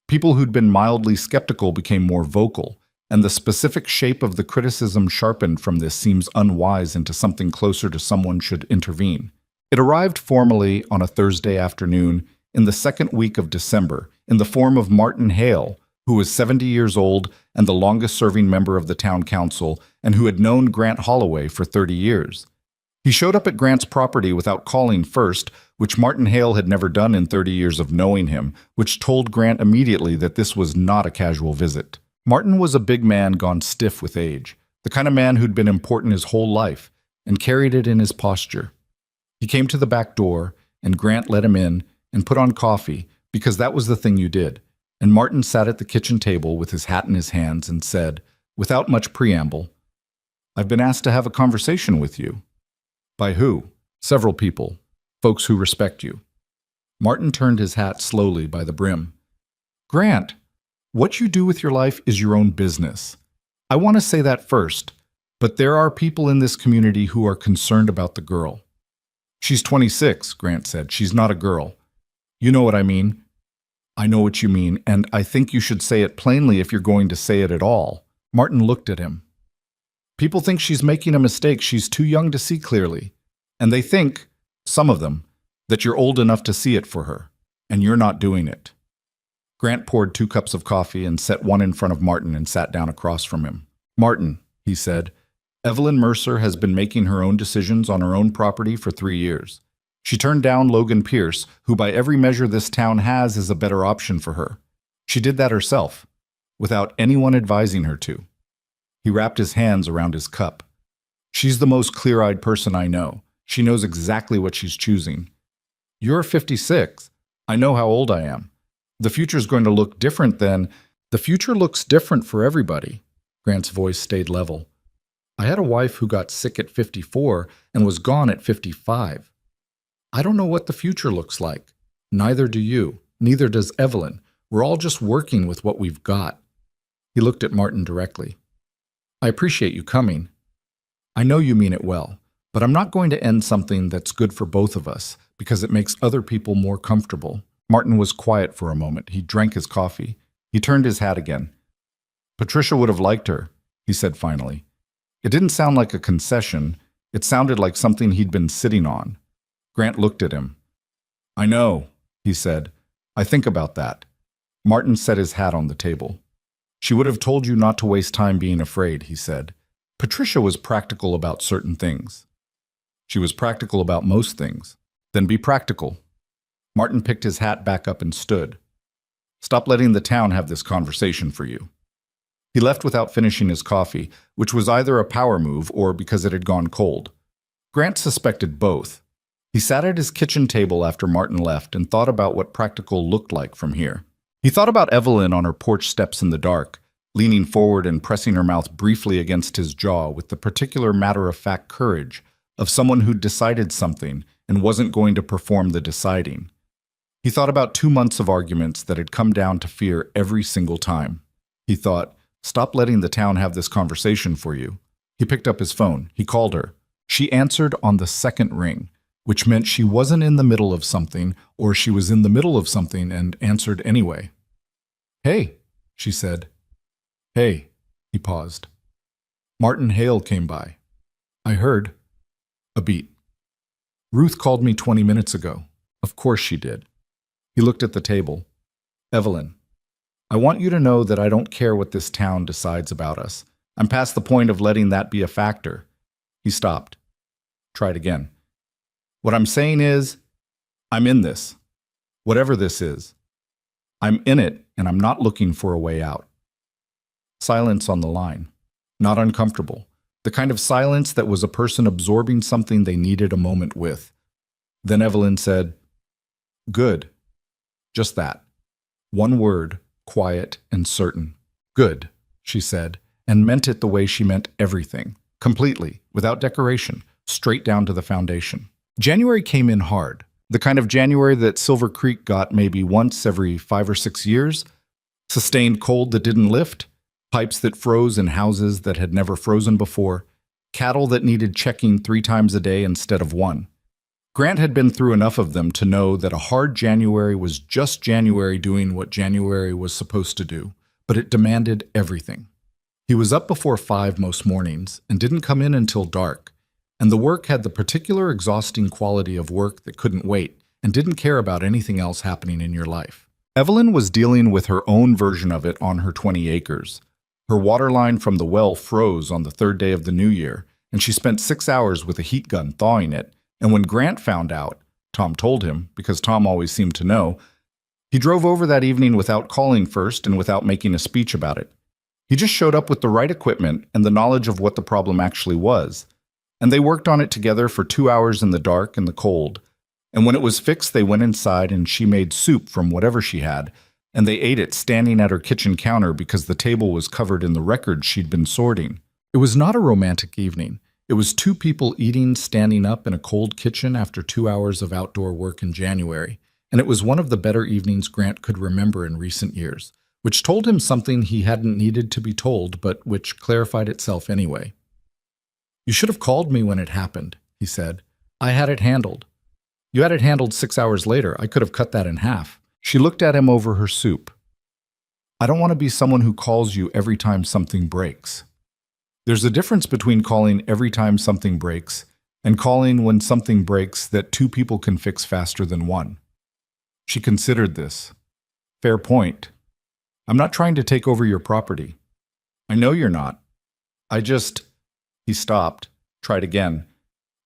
People who'd been mildly skeptical became more vocal, and the specific shape of the criticism sharpened from this seems unwise into something closer to someone should intervene. It arrived formally on a Thursday afternoon in the second week of December in the form of Martin Hale, who was 70 years old and the longest-serving member of the town council and who had known Grant Holloway for 30 years. He showed up at Grant's property without calling first, which Martin Hale had never done in 30 years of knowing him, which told Grant immediately that this was not a casual visit. Martin was a big man gone stiff with age, the kind of man who'd been important his whole life, and carried it in his posture. He came to the back door, and Grant let him in and put on coffee, because that was the thing you did. And Martin sat at the kitchen table with his hat in his hands and said, without much preamble, "I've been asked to have a conversation with you." "By who?" "Several people. Folks who respect you." Martin turned his hat slowly by the brim. "Grant, what you do with your life is your own business. I want to say that first, but there are people in this community who are concerned about the girl." "She's 26, Grant said. "She's not a girl." "You know what I mean." "I know what you mean, and I think you should say it plainly if you're going to say it at all." Martin looked at him. "People think she's making a mistake. She's too young to see clearly. And they think, some of them, that you're old enough to see it for her, and you're not doing it." Grant poured 2 cups of coffee and set one in front of Martin and sat down across from him. "Martin," he said, "Evelyn Mercer has been making her own decisions on her own property for 3 years. She turned down Logan Pierce, who by every measure this town has is a better option for her. She did that herself, without anyone advising her to." He wrapped his hands around his cup. "She's the most clear-eyed person I know. She knows exactly what she's choosing. You're 56. I know how old I am. The future's going to look different than—" "The future looks different for everybody." Grant's voice stayed level. "I had a wife who got sick at 54 and was gone at 55. I don't know what the future looks like. Neither do you. Neither does Evelyn. We're all just working with what we've got." He looked at Martin directly. "I appreciate you coming. I know you mean it well, but I'm not going to end something that's good for both of us because it makes other people more comfortable. Martin was quiet for a moment. He drank his coffee. He turned his hat again. Patricia would have liked her, he said finally. It didn't sound like a concession. It sounded like something he'd been sitting on. Grant looked at him. I know, he said. I think about that. Martin set his hat on the table. She would have told you not to waste time being afraid, he said. Patricia was practical about certain things. She was practical about most things. Then be practical. Martin picked his hat back up and stood. Stop letting the town have this conversation for you. He left without finishing his coffee, which was either a power move or because it had gone cold. Grant suspected both. He sat at his kitchen table after Martin left and thought about what practical looked like from here. He thought about Evelyn on her porch steps in the dark, leaning forward and pressing her mouth briefly against his jaw with the particular matter-of-fact courage of someone who'd decided something and wasn't going to perform the deciding. He thought about 2 months of arguments that had come down to fear every single time. He thought, stop letting the town have this conversation for you. He picked up his phone. He called her. She answered on the second ring, which meant she wasn't in the middle of something, or she was in the middle of something and answered anyway. Hey, she said. Hey, he paused. Martin Hale came by. I heard. A beat. Ruth called me 20 minutes ago. Of course she did. He looked at the table. Evelyn, I want you to know that I don't care what this town decides about us. I'm past the point of letting that be a factor. He stopped. Tried again. What I'm saying is, I'm in this. Whatever this is. I'm in it, and I'm not looking for a way out. Silence on the line. Not uncomfortable. The kind of silence that was a person absorbing something they needed a moment with. Then Evelyn said, Good. Just that. One word, quiet and certain. Good, she said, and meant it the way she meant everything. Completely, without decoration, straight down to the foundation. January came in hard. The kind of January that Silver Creek got maybe once every 5 or 6 years. Sustained cold that didn't lift. Pipes that froze in houses that had never frozen before. Cattle that needed checking 3 times a day instead of 1. Grant had been through enough of them to know that a hard January was just January doing what January was supposed to do, but it demanded everything. He was up before 5 most mornings and didn't come in until dark, and the work had the particular exhausting quality of work that couldn't wait and didn't care about anything else happening in your life. Evelyn was dealing with her own version of it on her 20 acres. Her water line from the well froze on the 3rd day of the new year, and she spent 6 hours with a heat gun thawing it. And when Grant found out, Tom told him, because Tom always seemed to know, he drove over that evening without calling first and without making a speech about it. He just showed up with the right equipment and the knowledge of what the problem actually was. And they worked on it together for 2 hours in the dark and the cold. And when it was fixed, they went inside and she made soup from whatever she had, and they ate it standing at her kitchen counter because the table was covered in the records she'd been sorting. It was not a romantic evening. It was 2 people eating, standing up in a cold kitchen after 2 hours of outdoor work in January, and it was one of the better evenings Grant could remember in recent years, which told him something he hadn't needed to be told, but which clarified itself anyway. You should have called me when it happened, he said. I had it handled. You had it handled 6 hours later. I could have cut that in half. She looked at him over her soup. I don't want to be someone who calls you every time something breaks. There's a difference between calling every time something breaks and calling when something breaks that 2 people can fix faster than 1. She considered this. Fair point. I'm not trying to take over your property. I know you're not. He stopped, tried again.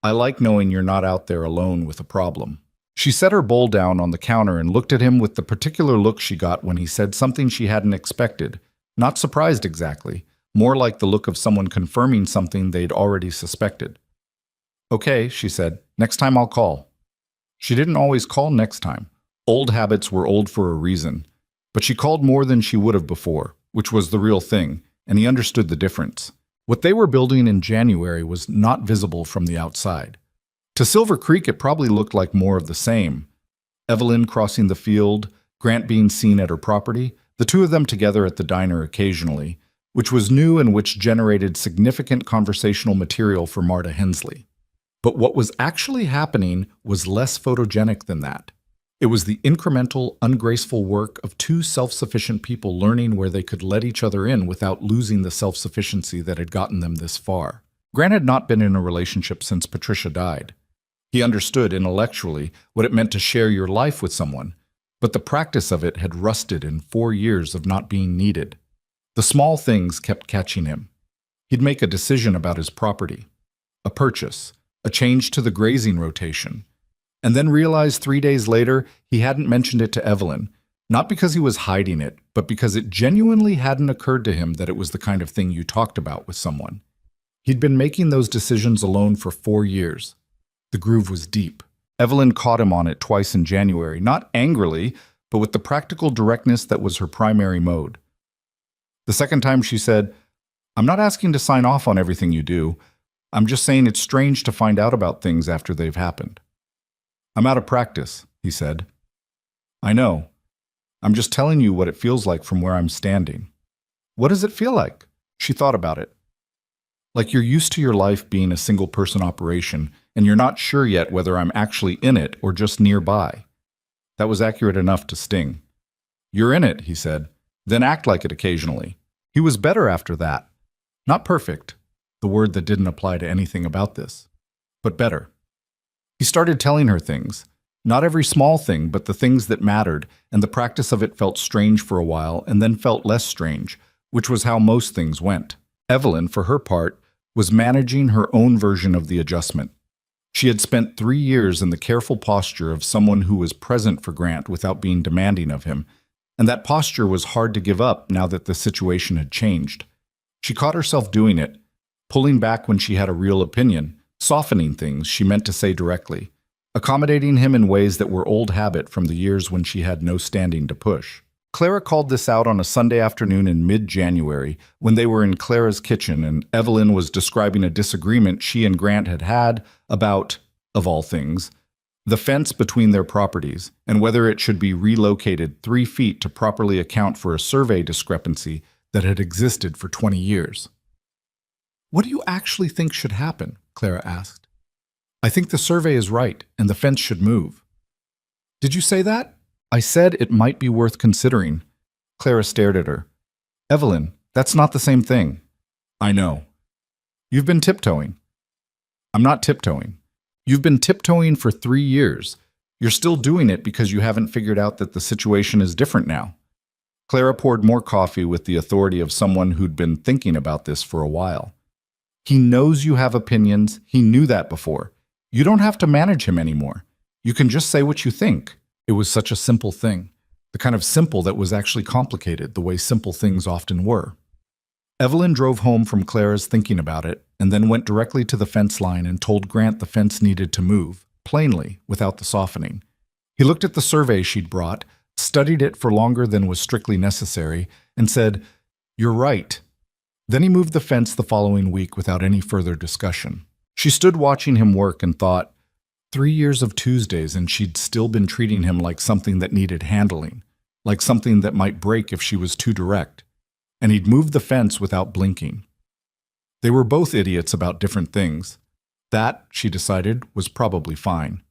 I like knowing you're not out there alone with a problem. She set her bowl down on the counter and looked at him with the particular look she got when he said something she hadn't expected. Not surprised exactly. More like the look of someone confirming something they'd already suspected. Okay, she said. Next time I'll call. She didn't always call next time. Old habits were old for a reason. But she called more than she would have before, which was the real thing, and he understood the difference. What they were building in January was not visible from the outside. To Silver Creek, it probably looked like more of the same. Evelyn crossing the field, Grant being seen at her property, the 2 of them together at the diner occasionally, which was new and which generated significant conversational material for Marta Hensley. But what was actually happening was less photogenic than that. It was the incremental, ungraceful work of two self-sufficient people learning where they could let each other in without losing the self-sufficiency that had gotten them this far. Grant had not been in a relationship since Patricia died. He understood intellectually what it meant to share your life with someone, but the practice of it had rusted in 4 years of not being needed. The small things kept catching him. He'd make a decision about his property, a purchase, a change to the grazing rotation, and then realize 3 days later he hadn't mentioned it to Evelyn, not because he was hiding it, but because it genuinely hadn't occurred to him that it was the kind of thing you talked about with someone. He'd been making those decisions alone for 4 years. The groove was deep. Evelyn caught him on it twice in January, not angrily, but with the practical directness that was her primary mode. The second time she said, "I'm not asking to sign off on everything you do. I'm just saying it's strange to find out about things after they've happened." "I'm out of practice," he said. "I know. I'm just telling you what it feels like from where I'm standing." "What does it feel like?" She thought about it. "Like you're used to your life being a single-person operation, and you're not sure yet whether I'm actually in it or just nearby." That was accurate enough to sting. "You're in it," he said. "Then act like it occasionally." He was better after that. Not perfect, the word that didn't apply to anything about this, but better. He started telling her things. Not every small thing, but the things that mattered, and the practice of it felt strange for a while and then felt less strange, which was how most things went. Evelyn, for her part, was managing her own version of the adjustment. She had spent 3 years in the careful posture of someone who was present for Grant without being demanding of him, and that posture was hard to give up now that the situation had changed. She caught herself doing it, pulling back when she had a real opinion, softening things she meant to say directly, accommodating him in ways that were old habit from the years when she had no standing to push. Clara called this out on a Sunday afternoon in mid-January when they were in Clara's kitchen and Evelyn was describing a disagreement she and Grant had had about, of all things, the fence between their properties and whether it should be relocated 3 feet to properly account for a survey discrepancy that had existed for 20 years. "What do you actually think should happen?" Clara asked. "I think the survey is right and the fence should move." "Did you say that?" "I said it might be worth considering." Clara stared at her. "Evelyn, that's not the same thing." "I know. You've been tiptoeing." "I'm not tiptoeing. You've been tiptoeing for 3 years. You're still doing it because you haven't figured out that the situation is different now." Clara poured more coffee with the authority of someone who'd been thinking about this for a while. "He knows you have opinions. He knew that before. You don't have to manage him anymore. You can just say what you think." It was such a simple thing, the kind of simple that was actually complicated, the way simple things often were. Evelyn drove home from Clara's thinking about it, and then went directly to the fence line and told Grant the fence needed to move, plainly, without the softening. He looked at the survey she'd brought, studied it for longer than was strictly necessary, and said, "You're right." Then he moved the fence the following week without any further discussion. She stood watching him work and thought, 3 years of Tuesdays and she'd still been treating him like something that needed handling, like something that might break if she was too direct. And he'd moved the fence without blinking. They were both idiots about different things. That, she decided, was probably fine.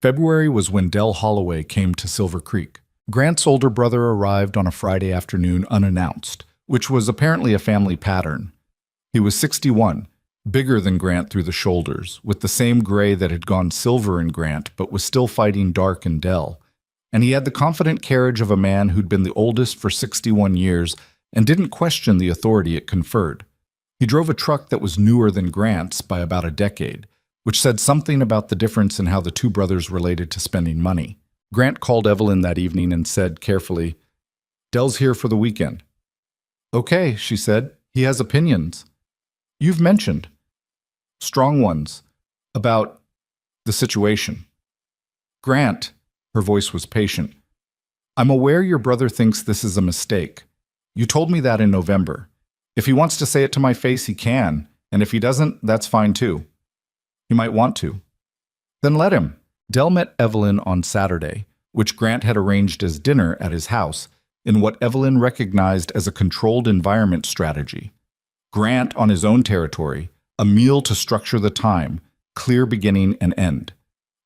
February was when Del Holloway came to Silver Creek. Grant's older brother arrived on a Friday afternoon unannounced, which was apparently a family pattern. He was 61, bigger than Grant through the shoulders, with the same gray that had gone silver in Grant but was still fighting dark in Del. And he had the confident carriage of a man who'd been the oldest for 61 years and didn't question the authority it conferred. He drove a truck that was newer than Grant's by about a decade, which said something about the difference in how the two brothers related to spending money. Grant called Evelyn that evening and said carefully, "Del's here for the weekend." "Okay," she said. "He has opinions." "You've mentioned." "Strong ones. About the situation." "Grant," her voice was patient, "I'm aware your brother thinks this is a mistake. You told me that in November. If he wants to say it to my face, he can, and if he doesn't, that's fine too. He might want to. Then let him." Del met Evelyn on Saturday, which Grant had arranged as dinner at his house, in what Evelyn recognized as a controlled environment strategy. Grant on his own territory, a meal to structure the time, clear beginning and end.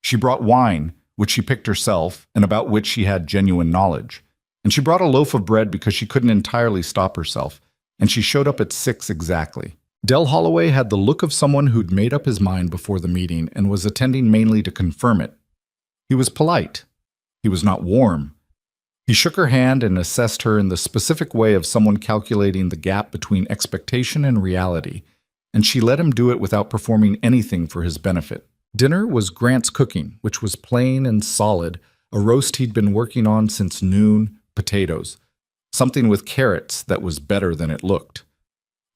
She brought wine, which she picked herself and about which she had genuine knowledge. And she brought a loaf of bread because she couldn't entirely stop herself, and she showed up at 6 exactly. Del Holloway had the look of someone who'd made up his mind before the meeting and was attending mainly to confirm it. He was polite. He was not warm. He shook her hand and assessed her in the specific way of someone calculating the gap between expectation and reality, and she let him do it without performing anything for his benefit. Dinner was Grant's cooking, which was plain and solid, a roast he'd been working on since noon, potatoes, something with carrots that was better than it looked.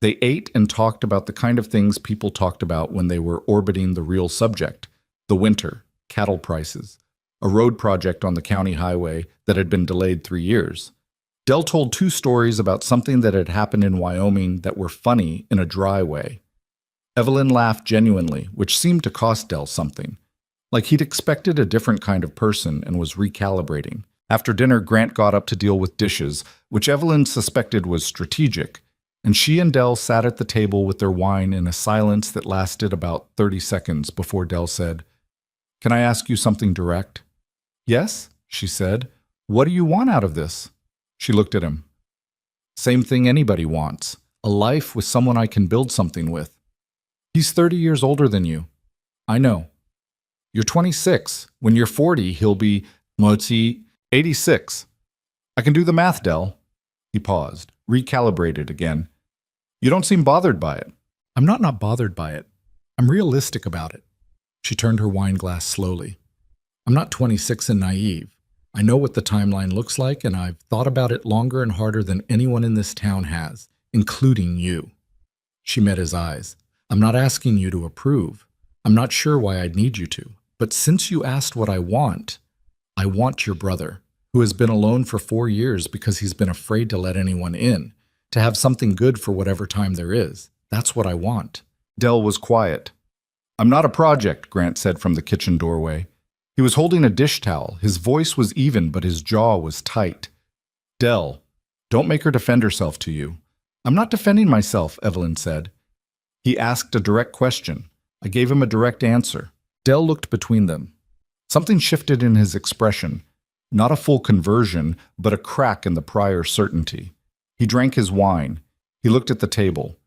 They ate and talked about the kind of things people talked about when they were orbiting the real subject, the winter, cattle prices, a road project on the county highway that had been delayed 3 years. Del told 2 stories about something that had happened in Wyoming that were funny in a dry way. Evelyn laughed genuinely, which seemed to cost Del something, like he'd expected a different kind of person and was recalibrating. After dinner, Grant got up to deal with dishes, which Evelyn suspected was strategic, and she and Del sat at the table with their wine in a silence that lasted about 30 seconds before Del said, "Can I ask you something direct?" "Yes," she said. "What do you want out of this?" She looked at him. "Same thing anybody wants, a life with someone I can build something with." "He's 30 years older than you." "I know." "You're 26. When you're 40, he'll be, 86. I can do the math, Del." He paused, recalibrated again. "You don't seem bothered by it." "I'm not bothered by it. I'm realistic about it." She turned her wine glass slowly. "I'm not 26 and naive. I know what the timeline looks like, and I've thought about it longer and harder than anyone in this town has, including you." She met his eyes. "I'm not asking you to approve. I'm not sure why I'd need you to. But since you asked what I want your brother, who has been alone for 4 years because he's been afraid to let anyone in, to have something good for whatever time there is. That's what I want." Del was quiet. "I'm not a project," Grant said from the kitchen doorway. He was holding a dish towel. His voice was even, but his jaw was tight. "Del, don't make her defend herself to you." "I'm not defending myself," Evelyn said. He asked a direct question. I gave him a direct answer. Del looked between them. Something shifted in his expression. Not a full conversion, but a crack in the prior certainty. He drank his wine. He looked at the table.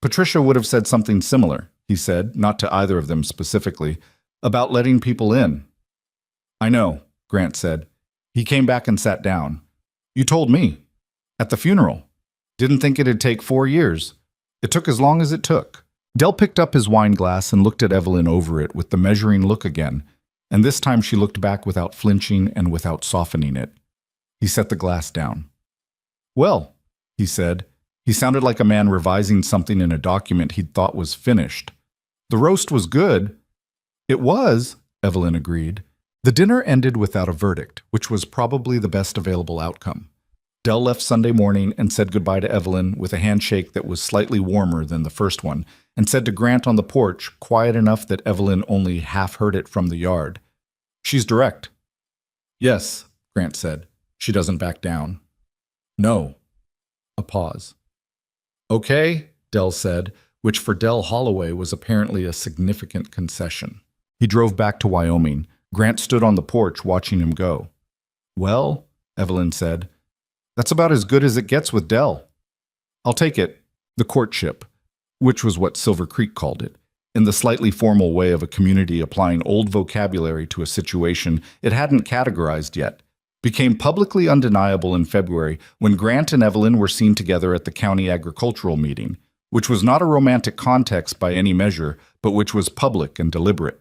"Patricia would have said something similar," he said, not to either of them specifically, "about letting people in." "I know," Grant said. He came back and sat down. "You told me. At the funeral. Didn't think it'd take 4 years. It took as long as it took." Del picked up his wine glass and looked at Evelyn over it with the measuring look again, and this time she looked back without flinching and without softening it. He set the glass down. "Well," he said. He sounded like a man revising something in a document he'd thought was finished. "The roast was good." "It was," Evelyn agreed. The dinner ended without a verdict, which was probably the best available outcome. Del left Sunday morning and said goodbye to Evelyn with a handshake that was slightly warmer than the first one, and said to Grant on the porch, quiet enough that Evelyn only half heard it from the yard, "She's direct." "Yes," Grant said. "She doesn't back down." "No." A pause. "Okay," Del said, which for Del Holloway was apparently a significant concession. He drove back to Wyoming. Grant stood on the porch watching him go. "Well," Evelyn said, "that's about as good as it gets with Del." "I'll take it." The courtship, which was what Silver Creek called it, in the slightly formal way of a community applying old vocabulary to a situation it hadn't categorized yet, became publicly undeniable in February when Grant and Evelyn were seen together at the county agricultural meeting, which was not a romantic context by any measure, but which was public and deliberate.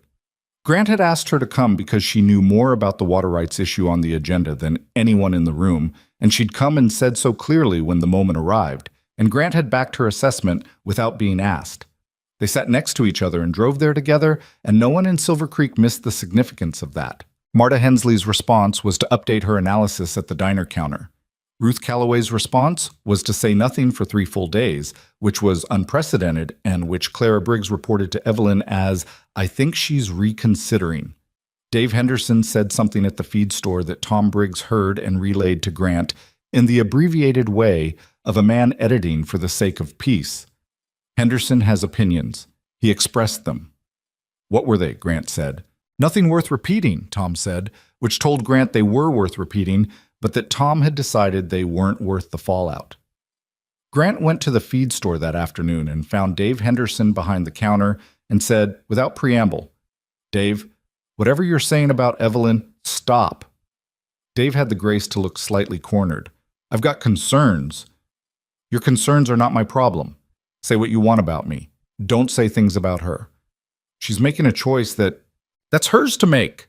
Grant had asked her to come because she knew more about the water rights issue on the agenda than anyone in the room, and she'd come and said so clearly when the moment arrived, and Grant had backed her assessment without being asked. They sat next to each other and drove there together, and no one in Silver Creek missed the significance of that. Marta Hensley's response was to update her analysis at the diner counter. Ruth Calloway's response was to say nothing for 3 full days, which was unprecedented and which Clara Briggs reported to Evelyn as, "I think she's reconsidering." Dave Henderson said something at the feed store that Tom Briggs heard and relayed to Grant in the abbreviated way of a man editing for the sake of peace. Henderson has opinions. He expressed them. What were they? Grant said. Nothing worth repeating, Tom said, which told Grant they were worth repeating, but that Tom had decided they weren't worth the fallout. Grant went to the feed store that afternoon and found Dave Henderson behind the counter and said, without preamble, "Dave, whatever you're saying about Evelyn, stop." Dave had the grace to look slightly cornered. "I've got concerns." "Your concerns are not my problem. Say what you want about me. Don't say things about her. She's making a choice that's hers to make."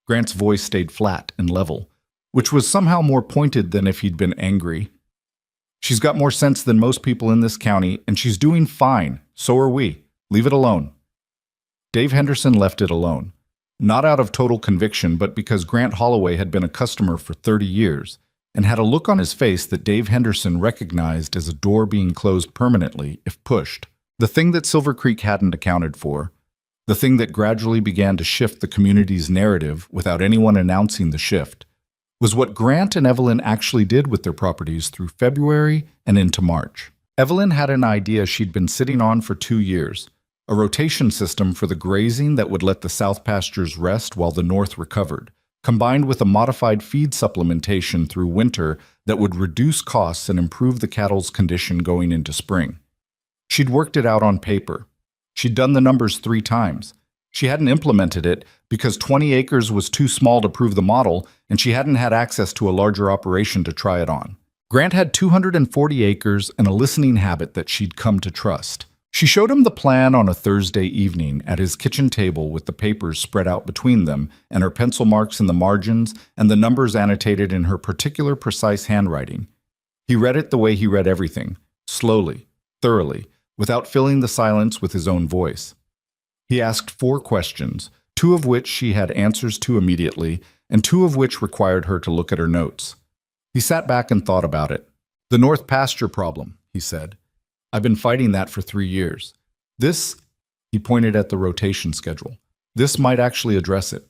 Grant's voice stayed flat and level, which was somehow more pointed than if he'd been angry. "She's got more sense than most people in this county, and she's doing fine. So are we. Leave it alone." Dave Henderson left it alone. Not out of total conviction, but because Grant Holloway had been a customer for 30 years and had a look on his face that Dave Henderson recognized as a door being closed permanently if pushed. The thing that Silver Creek hadn't accounted for, the thing that gradually began to shift the community's narrative without anyone announcing the shift, was what Grant and Evelyn actually did with their properties through February and into March. Evelyn had an idea she'd been sitting on for 2 years, a rotation system for the grazing that would let the south pastures rest while the north recovered, combined with a modified feed supplementation through winter that would reduce costs and improve the cattle's condition going into spring. She'd worked it out on paper. She'd done the numbers 3 times. She hadn't implemented it because 20 acres was too small to prove the model, and she hadn't had access to a larger operation to try it on. Grant had 240 acres and a listening habit that she'd come to trust. She showed him the plan on a Thursday evening at his kitchen table with the papers spread out between them and her pencil marks in the margins and the numbers annotated in her particular precise handwriting. He read it the way he read everything, slowly, thoroughly, without filling the silence with his own voice. He asked 4 questions, 2 of which she had answers to immediately, and 2 of which required her to look at her notes. He sat back and thought about it. "The North Pasture problem," he said. "I've been fighting that for 3 years. This," he pointed at the rotation schedule, "this might actually address it."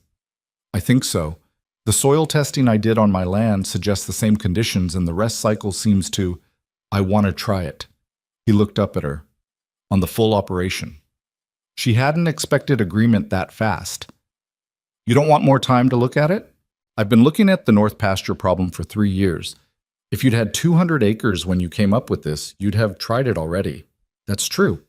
"I think so. The soil testing I did on my land suggests the same conditions, and the rest cycle seems to. I want to try it." He looked up at her. "On the full operation." She hadn't expected agreement that fast. "You don't want more time to look at it? I've been looking at the North Pasture problem for 3 years. If you'd had 200 acres when you came up with this, you'd have tried it already." "That's true.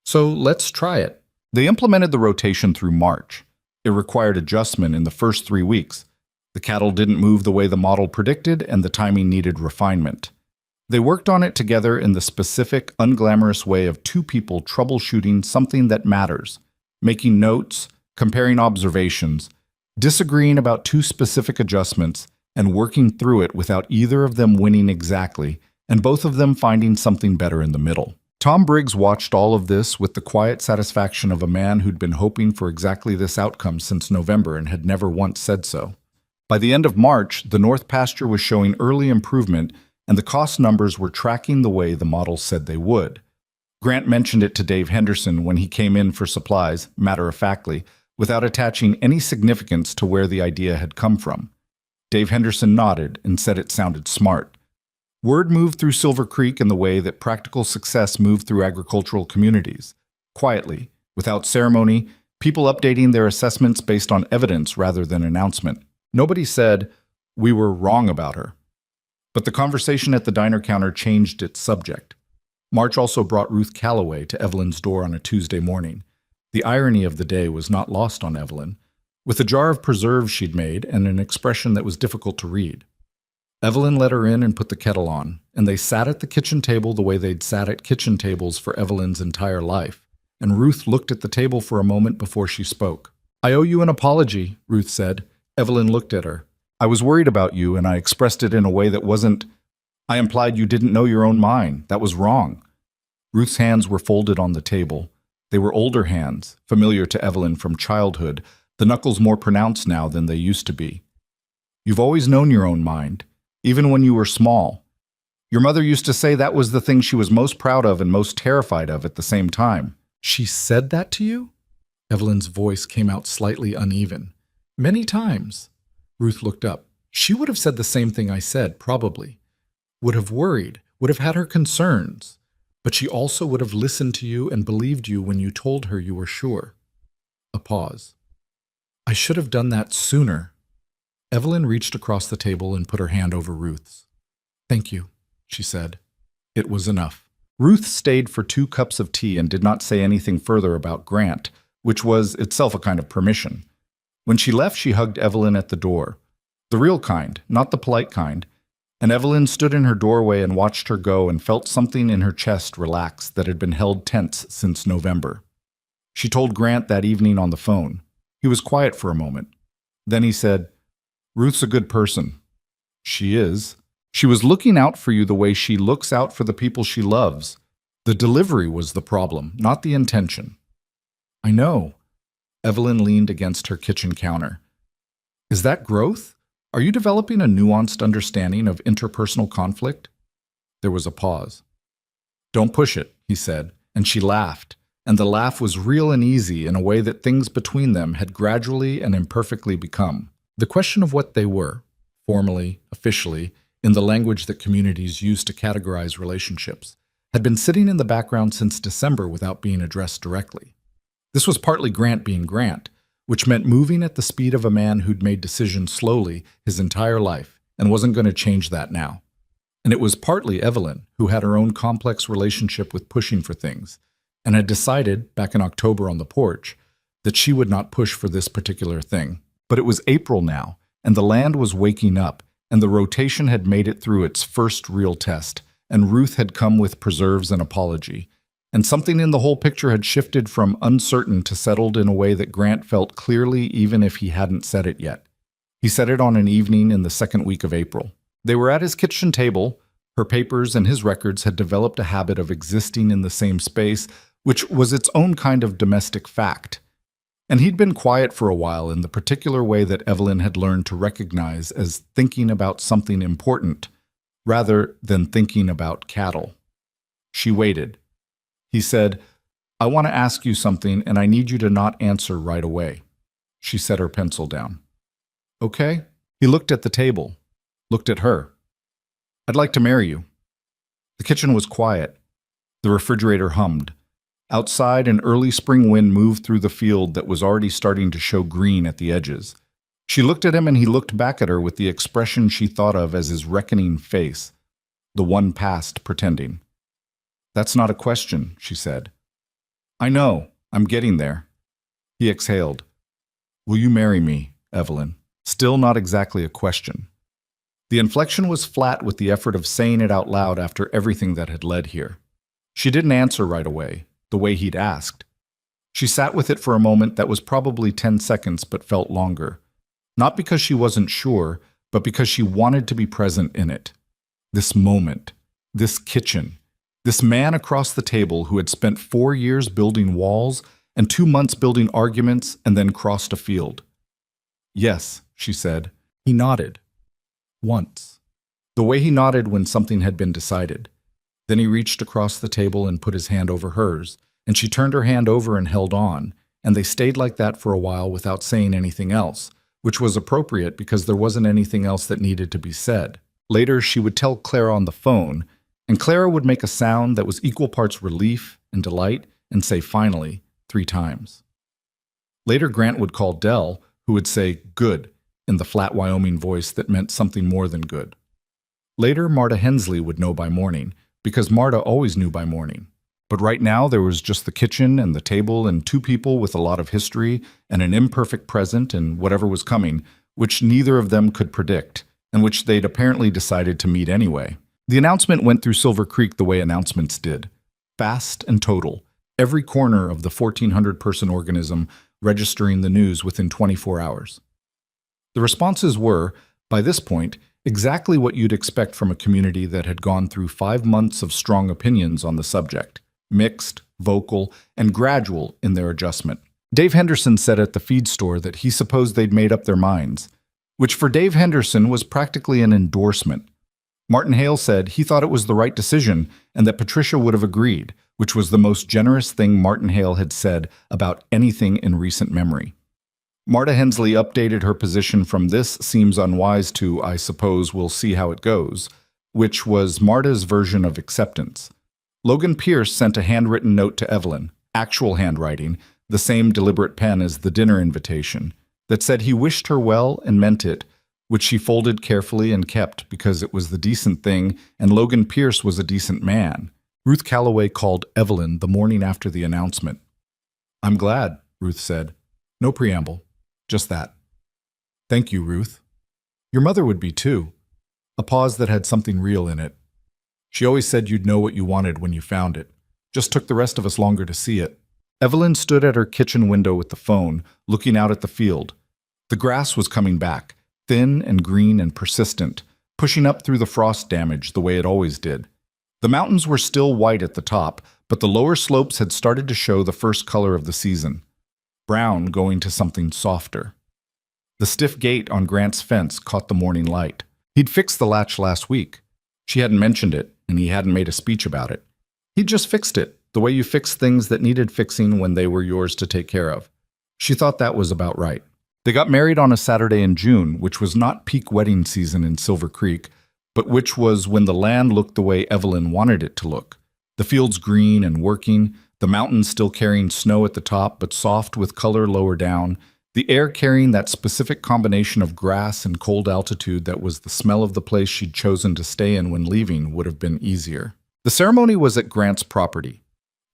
So let's try it." They implemented the rotation through March. It required adjustment in the first 3 weeks. The cattle didn't move the way the model predicted, and the timing needed refinement. They worked on it together in the specific, unglamorous way of 2 people troubleshooting something that matters, making notes, comparing observations, disagreeing about 2 specific adjustments, and working through it without either of them winning exactly, and both of them finding something better in the middle. Tom Briggs watched all of this with the quiet satisfaction of a man who'd been hoping for exactly this outcome since November and had never once said so. By the end of March, the North Pasture was showing early improvement, and the cost numbers were tracking the way the model said they would. Grant mentioned it to Dave Henderson when he came in for supplies, matter-of-factly, without attaching any significance to where the idea had come from. Dave Henderson nodded and said it sounded smart. Word moved through Silver Creek in the way that practical success moved through agricultural communities. Quietly, without ceremony, people updating their assessments based on evidence rather than announcement. Nobody said, "We were wrong about her." But the conversation at the diner counter changed its subject. March also brought Ruth Calloway to Evelyn's door on a Tuesday morning. The irony of the day was not lost on Evelyn, with a jar of preserves she'd made and an expression that was difficult to read. Evelyn let her in and put the kettle on, and they sat at the kitchen table the way they'd sat at kitchen tables for Evelyn's entire life, and Ruth looked at the table for a moment before she spoke. "I owe you an apology," Ruth said. Evelyn looked at her. "I was worried about you, and I expressed it in a way that wasn't. I implied you didn't know your own mind. That was wrong." Ruth's hands were folded on the table. They were older hands, familiar to Evelyn from childhood, the knuckles more pronounced now than they used to be. "You've always known your own mind, even when you were small. Your mother used to say that was the thing she was most proud of and most terrified of at the same time." "She said that to you?" Evelyn's voice came out slightly uneven. "Many times." Ruth looked up. "She would have said the same thing I said, probably. Would have worried, would have had her concerns. But she also would have listened to you and believed you when you told her you were sure." A pause. I should have done that sooner. Evelyn reached across the table and put her hand over Ruth's. Thank you, she said. It was enough. Ruth stayed for 2 cups of tea and did not say anything further about Grant, which was itself a kind of permission. When she left, she hugged Evelyn at the door. The real kind, not the polite kind. And Evelyn stood in her doorway and watched her go and felt something in her chest relax that had been held tense since November. She told Grant that evening on the phone. He was quiet for a moment. Then he said, Ruth's a good person. She is. She was looking out for you the way she looks out for the people she loves. The delivery was the problem, not the intention. I know. Evelyn leaned against her kitchen counter. Is that growth? Are you developing a nuanced understanding of interpersonal conflict? There was a pause. Don't push it, he said, and she laughed, and the laugh was real and easy in a way that things between them had gradually and imperfectly become. The question of what they were, formally, officially, in the language that communities use to categorize relationships, had been sitting in the background since December without being addressed directly. This was partly Grant being Grant, which meant moving at the speed of a man who'd made decisions slowly his entire life and wasn't going to change that now. And it was partly Evelyn, who had her own complex relationship with pushing for things, and had decided, back in October on the porch, that she would not push for this particular thing. But it was April now, and the land was waking up, and the rotation had made it through its first real test, and Ruth had come with preserves and apology. And something in the whole picture had shifted from uncertain to settled in a way that Grant felt clearly even if he hadn't said it yet. He said it on an evening in the second week of April. They were at his kitchen table. Her papers and his records had developed a habit of existing in the same space, which was its own kind of domestic fact. And he'd been quiet for a while in the particular way that Evelyn had learned to recognize as thinking about something important, rather than thinking about cattle. She waited. He said, I want to ask you something, and I need you to not answer right away. She set her pencil down. Okay? He looked at the table, looked at her. I'd like to marry you. The kitchen was quiet. The refrigerator hummed. Outside, an early spring wind moved through the field that was already starting to show green at the edges. She looked at him, and he looked back at her with the expression she thought of as his reckoning face, the one past pretending. That's not a question, she said. I know, I'm getting there. He exhaled. Will you marry me, Evelyn? Still not exactly a question. The inflection was flat with the effort of saying it out loud after everything that had led here. She didn't answer right away, the way he'd asked. She sat with it for a moment that was probably 10 seconds but felt longer. Not because she wasn't sure, but because she wanted to be present in it. This moment, this kitchen, this man across the table who had spent 4 years building walls and 2 months building arguments and then crossed a field. Yes, she said. He nodded. Once. The way he nodded when something had been decided. Then he reached across the table and put his hand over hers, and she turned her hand over and held on, and they stayed like that for a while without saying anything else, which was appropriate because there wasn't anything else that needed to be said. Later, she would tell Clara on the phone, and Clara would make a sound that was equal parts relief and delight and say finally 3 times. Later, Grant would call Dell, who would say good in the flat Wyoming voice that meant something more than good. Later, Marta Hensley would know by morning, because Marta always knew by morning. But right now, there was just the kitchen and the table and 2 people with a lot of history and an imperfect present and whatever was coming, which neither of them could predict, and which they'd apparently decided to meet anyway. The announcement went through Silver Creek the way announcements did. Fast and total. Every corner of the 1,400-person organism registering the news within 24 hours. The responses were, by this point, exactly what you'd expect from a community that had gone through 5 months of strong opinions on the subject. Mixed, vocal, and gradual in their adjustment. Dave Henderson said at the feed store that he supposed they'd made up their minds, which for Dave Henderson was practically an endorsement. Martin Hale said he thought it was the right decision and that Patricia would have agreed, which was the most generous thing Martin Hale had said about anything in recent memory. Marta Hensley updated her position from "this seems unwise" to "I suppose we'll see how it goes," which was Marta's version of acceptance. Logan Pierce sent a handwritten note to Evelyn, actual handwriting, the same deliberate pen as the dinner invitation, that said he wished her well and meant it, which she folded carefully and kept because it was the decent thing and Logan Pierce was a decent man. Ruth Calloway called Evelyn the morning after the announcement. "I'm glad," Ruth said. No preamble, just that. "Thank you, Ruth. Your mother would be too." A pause that had something real in it. "She always said you'd know what you wanted when you found it. Just took the rest of us longer to see it." Evelyn stood at her kitchen window with the phone, looking out at the field. The grass was coming back, thin and green and persistent, pushing up through the frost damage the way it always did. The mountains were still white at the top, but the lower slopes had started to show the first color of the season. Brown going to something softer. The stiff gate on Grant's fence caught the morning light. He'd fixed the latch last week. She hadn't mentioned it, and he hadn't made a speech about it. He'd just fixed it, the way you fix things that needed fixing when they were yours to take care of. She thought that was about right. They got married on a Saturday in June, which was not peak wedding season in Silver Creek, but which was when the land looked the way Evelyn wanted it to look. The fields green and working, the mountains still carrying snow at the top but soft with color lower down, the air carrying that specific combination of grass and cold altitude that was the smell of the place she'd chosen to stay in when leaving would have been easier. The ceremony was at Grant's property.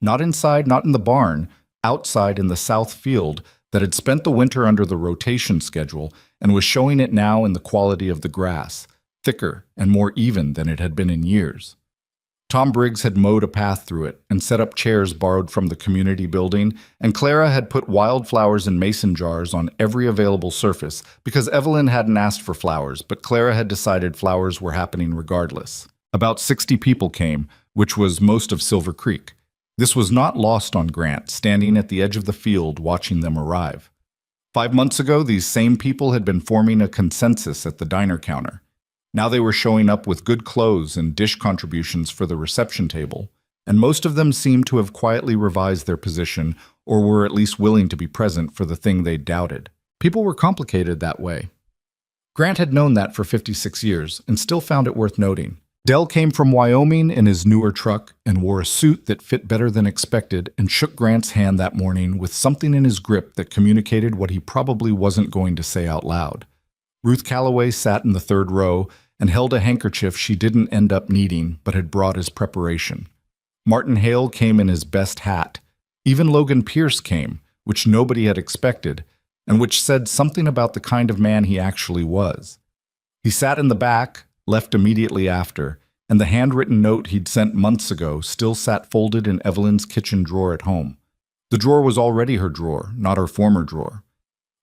Not inside, not in the barn, outside in the south field that had spent the winter under the rotation schedule and was showing it now in the quality of the grass, thicker and more even than it had been in years. Tom Briggs had mowed a path through it and set up chairs borrowed from the community building, and Clara had put wildflowers in mason jars on every available surface because Evelyn hadn't asked for flowers, but Clara had decided flowers were happening regardless. About 60 people came, which was most of Silver Creek. This was not lost on Grant, standing at the edge of the field watching them arrive. 5 months ago, these same people had been forming a consensus at the diner counter. Now they were showing up with good clothes and dish contributions for the reception table, and most of them seemed to have quietly revised their position or were at least willing to be present for the thing they doubted. People were complicated that way. Grant had known that for 56 years and still found it worth noting. Dell came from Wyoming in his newer truck and wore a suit that fit better than expected and shook Grant's hand that morning with something in his grip that communicated what he probably wasn't going to say out loud. Ruth Calloway sat in the third row and held a handkerchief she didn't end up needing but had brought as preparation. Martin Hale came in his best hat. Even Logan Pierce came, which nobody had expected, and which said something about the kind of man he actually was. He sat in the back, left immediately after, and the handwritten note he'd sent months ago still sat folded in Evelyn's kitchen drawer at home. The drawer was already her drawer, not her former drawer.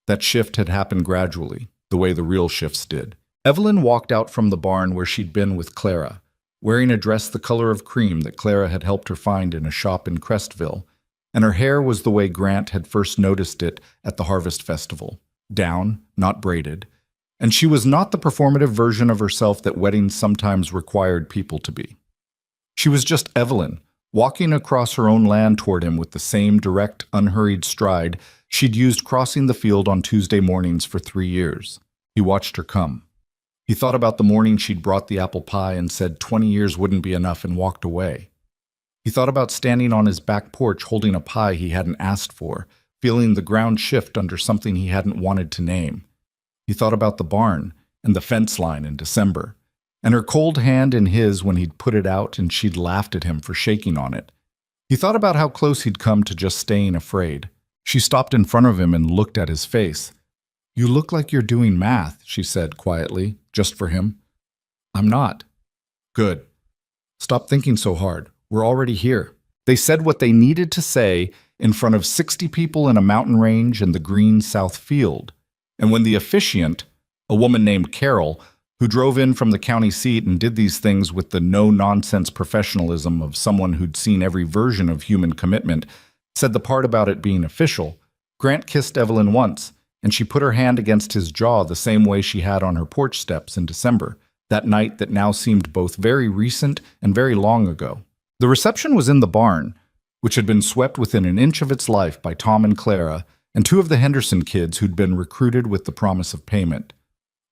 That shift had happened gradually, the way the real shifts did. Evelyn walked out from the barn where she'd been with Clara, wearing a dress the color of cream that Clara had helped her find in a shop in Crestville, and her hair was the way Grant had first noticed it at the Harvest Festival, down, not braided, and she was not the performative version of herself that weddings sometimes required people to be. She was just Evelyn, walking across her own land toward him with the same direct, unhurried stride she'd used crossing the field on Tuesday mornings for 3 years. He watched her come. He thought about the morning she'd brought the apple pie and said 20 years wouldn't be enough and walked away. He thought about standing on his back porch holding a pie he hadn't asked for, feeling the ground shift under something he hadn't wanted to name. He thought about the barn and the fence line in December, and her cold hand in his when he'd put it out and she'd laughed at him for shaking on it. He thought about how close he'd come to just staying afraid. She stopped in front of him and looked at his face. "You look like you're doing math," she said quietly, just for him. "I'm not." "Good. Stop thinking so hard. We're already here." They said what they needed to say in front of 60 people in a mountain range in the green south field. And when the officiant, a woman named Carol, who drove in from the county seat and did these things with the no-nonsense professionalism of someone who'd seen every version of human commitment, said the part about it being official, Grant kissed Evelyn once, and she put her hand against his jaw the same way she had on her porch steps in December, that night that now seemed both very recent and very long ago. The reception was in the barn, which had been swept within an inch of its life by Tom and Clara, and 2 of the Henderson kids who'd been recruited with the promise of payment.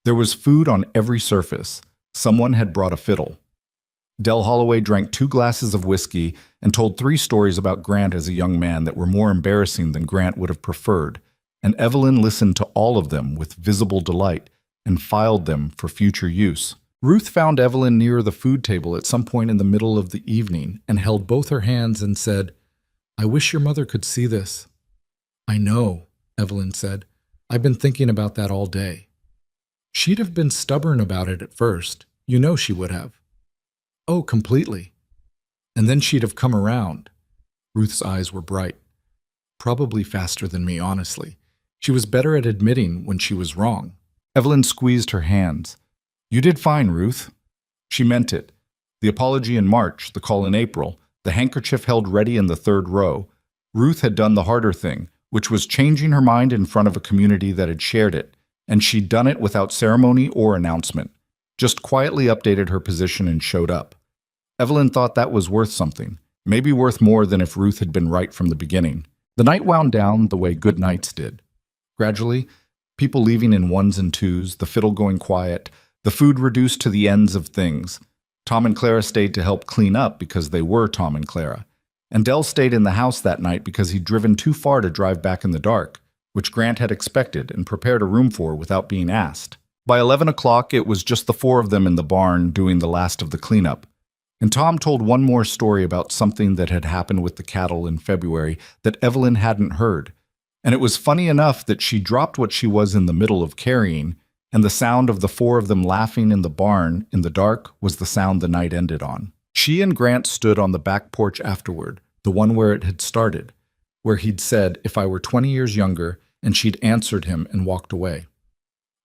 There was food on every surface. Someone had brought a fiddle. Del Holloway drank 2 glasses of whiskey and told 3 stories about Grant as a young man that were more embarrassing than Grant would have preferred, and Evelyn listened to all of them with visible delight and filed them for future use. Ruth found Evelyn near the food table at some point in the middle of the evening and held both her hands and said, "I wish your mother could see this." "I know," Evelyn said. "I've been thinking about that all day." "She'd have been stubborn about it at first. You know she would have." "Oh, completely. And then she'd have come around." Ruth's eyes were bright. "Probably faster than me, honestly. She was better at admitting when she was wrong." Evelyn squeezed her hands. "You did fine, Ruth." She meant it. The apology in March, the call in April, the handkerchief held ready in the 3rd row. Ruth had done the harder thing, which was changing her mind in front of a community that had shared it, and she'd done it without ceremony or announcement. Just quietly updated her position and showed up. Evelyn thought that was worth something, maybe worth more than if Ruth had been right from the beginning. The night wound down the way good nights did. Gradually, people leaving in 1s and 2s, the fiddle going quiet, the food reduced to the ends of things. Tom and Clara stayed to help clean up because they were Tom and Clara. And Del stayed in the house that night because he'd driven too far to drive back in the dark, which Grant had expected and prepared a room for without being asked. By 11 o'clock, it was just the 4 of them in the barn doing the last of the cleanup. And Tom told one more story about something that had happened with the cattle in February that Evelyn hadn't heard. And it was funny enough that she dropped what she was in the middle of carrying, and the sound of the 4 of them laughing in the barn in the dark was the sound the night ended on. She and Grant stood on the back porch afterward, the one where it had started, where he'd said, "If I were 20 years younger," and she'd answered him and walked away.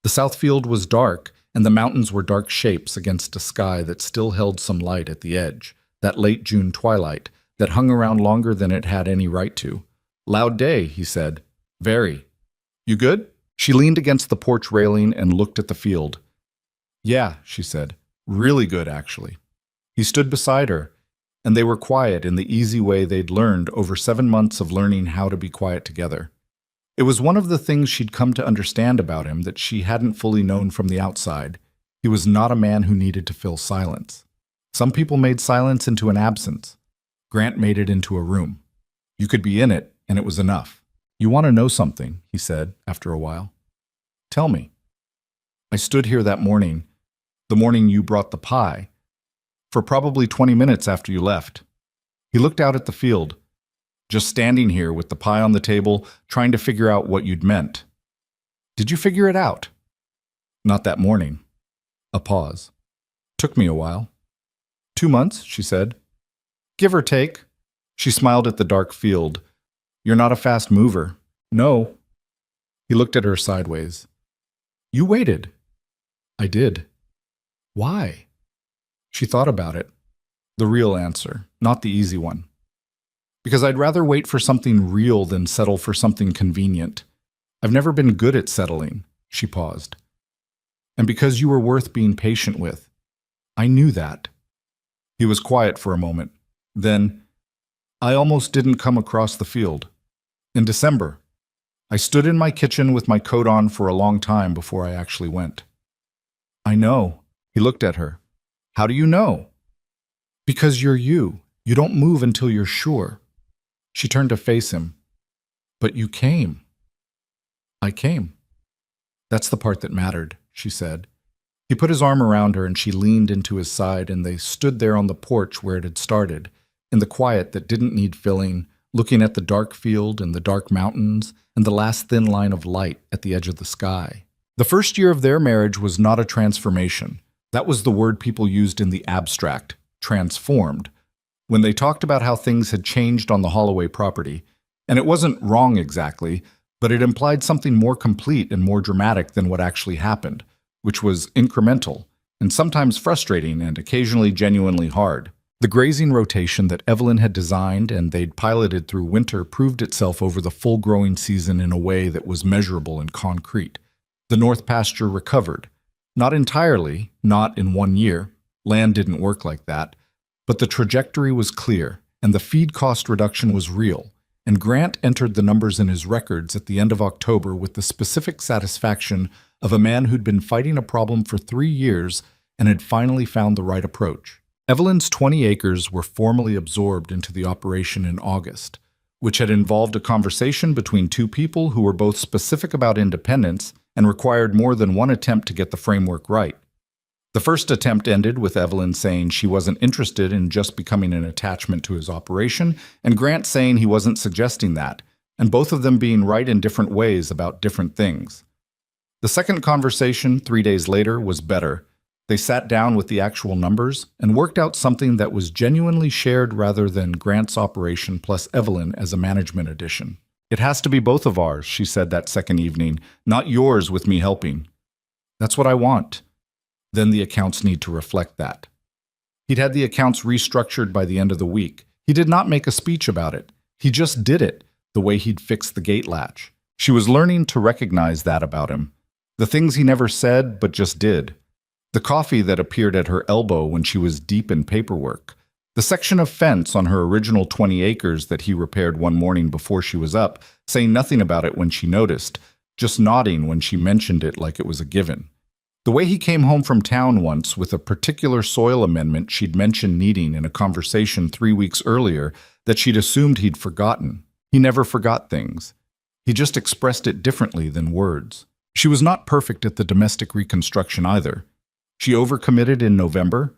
The south field was dark, and the mountains were dark shapes against a sky that still held some light at the edge, that late June twilight that hung around longer than it had any right to. "Loud day," he said. "Very. You good?" She leaned against the porch railing and looked at the field. "Yeah," she said. "Really good, actually." He stood beside her, and they were quiet in the easy way they'd learned over 7 months of learning how to be quiet together. It was one of the things she'd come to understand about him that she hadn't fully known from the outside. He was not a man who needed to fill silence. Some people made silence into an absence. Grant made it into a room. You could be in it, and it was enough. "You want to know something," he said after a while. "Tell me." "I stood here that morning, the morning you brought the pie, for probably 20 minutes after you left." He looked out at the field. "Just standing here with the pie on the table, trying to figure out what you'd meant." "Did you figure it out?" "Not that morning." A pause. "Took me a while." 2 months, she said. "Give or take." She smiled at the dark field. "You're not a fast mover." "No." He looked at her sideways. "You waited." "I did." "Why?" She thought about it. The real answer, not the easy one. "Because I'd rather wait for something real than settle for something convenient. I've never been good at settling." She paused. "And because you were worth being patient with. I knew that." He was quiet for a moment. Then, "I almost didn't come across the field. In December. I stood in my kitchen with my coat on for a long time before I actually went." "I know." He looked at her. "How do you know?" "Because you're you. You don't move until you're sure." She turned to face him. "But you came." "I came." "That's the part that mattered," she said. He put his arm around her and she leaned into his side, and they stood there on the porch where it had started, in the quiet that didn't need filling, looking at the dark field and the dark mountains and the last thin line of light at the edge of the sky. The first year of their marriage was not a transformation. That was the word people used in the abstract, transformed, when they talked about how things had changed on the Holloway property. And it wasn't wrong exactly, but it implied something more complete and more dramatic than what actually happened, which was incremental, and sometimes frustrating and occasionally genuinely hard. The grazing rotation that Evelyn had designed and they'd piloted through winter proved itself over the full growing season in a way that was measurable and concrete. The north pasture recovered. Not entirely, not in 1 year. Land didn't work like that. But the trajectory was clear, and the feed cost reduction was real, and Grant entered the numbers in his records at the end of October with the specific satisfaction of a man who'd been fighting a problem for 3 years and had finally found the right approach. Evelyn's 20 acres were formally absorbed into the operation in August, which had involved a conversation between two people who were both specific about independence and required more than one attempt to get the framework right. The first attempt ended with Evelyn saying she wasn't interested in just becoming an attachment to his operation, and Grant saying he wasn't suggesting that, and both of them being right in different ways about different things. The second conversation, 3 days later, was better. They sat down with the actual numbers and worked out something that was genuinely shared rather than Grant's operation plus Evelyn as a management addition. "It has to be both of ours," she said that second evening, "not yours with me helping." "That's what I want." Then the accounts need to reflect that. He'd had the accounts restructured by the end of the week. He did not make a speech about it. He just did it, the way he'd fixed the gate latch. She was learning to recognize that about him. The things he never said, but just did. The coffee that appeared at her elbow when she was deep in paperwork. The section of fence on her original 20 acres that he repaired one morning before she was up, saying nothing about it when she noticed, just nodding when she mentioned it like it was a given. The way he came home from town once with a particular soil amendment she'd mentioned needing in a conversation 3 weeks earlier that she'd assumed he'd forgotten. He never forgot things. He just expressed it differently than words. She was not perfect at the domestic reconstruction either. She overcommitted in November,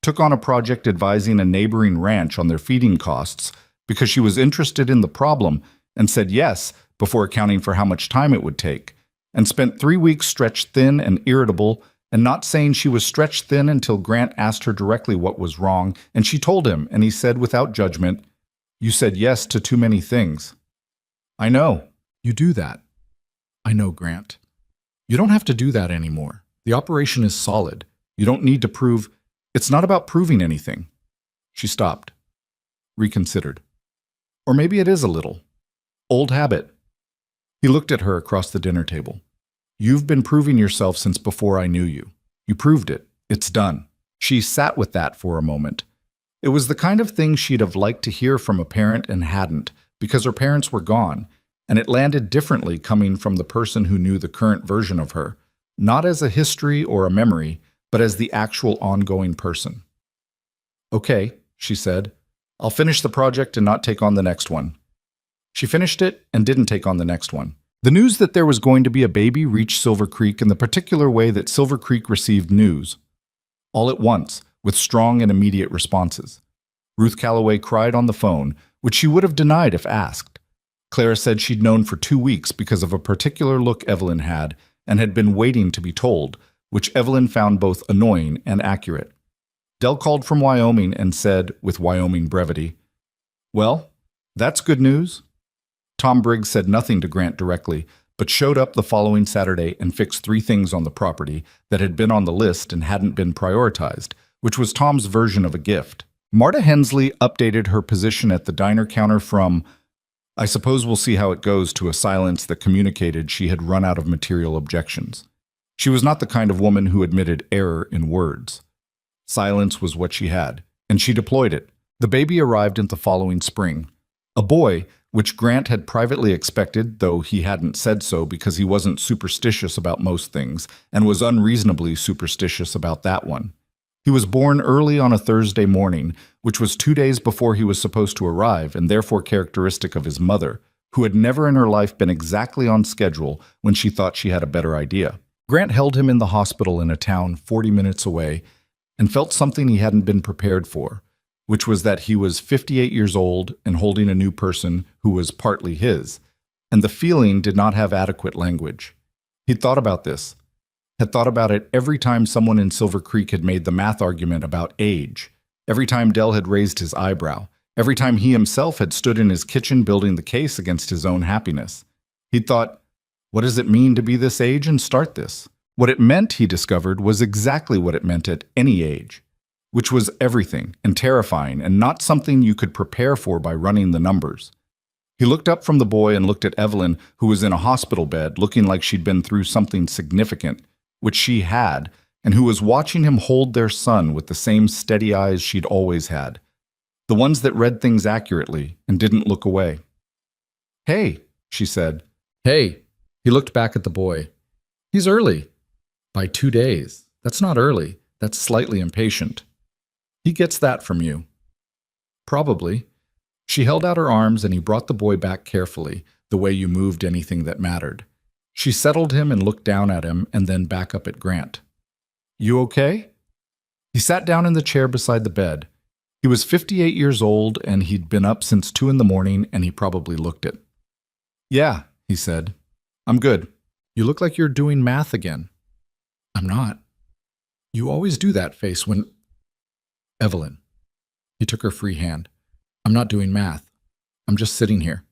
took on a project advising a neighboring ranch on their feeding costs because she was interested in the problem and said yes before accounting for how much time it would take, and spent 3 weeks stretched thin and irritable and not saying she was stretched thin until Grant asked her directly what was wrong, and she told him, and he said without judgment, "You said yes to too many things." "I know. You do that." "I know, Grant. You don't have to do that anymore. The operation is solid. You don't need to prove. It's not about proving anything." She stopped. Reconsidered. Or maybe it is a little. Old habit. He looked at her across the dinner table. "You've been proving yourself since before I knew you. You proved it. It's done." She sat with that for a moment. It was the kind of thing she'd have liked to hear from a parent and hadn't, because her parents were gone, and it landed differently coming from the person who knew the current version of her, not as a history or a memory, but as the actual ongoing person. "Okay," she said. "I'll finish the project and not take on the next one." She finished it and didn't take on the next one. The news that there was going to be a baby reached Silver Creek in the particular way that Silver Creek received news. All at once, with strong and immediate responses. Ruth Calloway cried on the phone, which she would have denied if asked. Clara said she'd known for 2 weeks because of a particular look Evelyn had and had been waiting to be told, which Evelyn found both annoying and accurate. Dell called from Wyoming and said, with Wyoming brevity, "Well, that's good news." Tom Briggs said nothing to Grant directly, but showed up the following Saturday and fixed 3 things on the property that had been on the list and hadn't been prioritized, which was Tom's version of a gift. Marta Hensley updated her position at the diner counter from, "I suppose we'll see how it goes," to a silence that communicated she had run out of material objections. She was not the kind of woman who admitted error in words. Silence was what she had, and she deployed it. The baby arrived in the following spring. A boy, which Grant had privately expected, though he hadn't said so because he wasn't superstitious about most things, and was unreasonably superstitious about that one. He was born early on a Thursday morning, which was 2 days before he was supposed to arrive, and therefore characteristic of his mother, who had never in her life been exactly on schedule when she thought she had a better idea. Grant held him in the hospital in a town 40 minutes away and felt something he hadn't been prepared for, which was that he was 58 years old and holding a new person who was partly his, and the feeling did not have adequate language. He'd thought about this, had thought about it every time someone in Silver Creek had made the math argument about age, every time Dell had raised his eyebrow, every time he himself had stood in his kitchen building the case against his own happiness. He'd thought, what does it mean to be this age and start this? What it meant, he discovered, was exactly what it meant at any age, which was everything and terrifying and not something you could prepare for by running the numbers. He looked up from the boy and looked at Evelyn, who was in a hospital bed, looking like she'd been through something significant, which she had, and who was watching him hold their son with the same steady eyes she'd always had, the ones that read things accurately and didn't look away. "Hey," she said. "Hey." He looked back at the boy. "He's early." "By 2 days. That's not early. That's slightly impatient." He gets that from you. Probably. She held out her arms and he brought the boy back carefully, the way you moved anything that mattered. She settled him and looked down at him and then back up at Grant. You okay? He sat down in the chair beside the bed. He was 58 years old and he'd been up since 2 in the morning and he probably looked it. Yeah, he said. I'm good. You look like you're doing math again. I'm not. You always do that face when... Evelyn. He took her free hand. I'm not doing math. I'm just sitting here.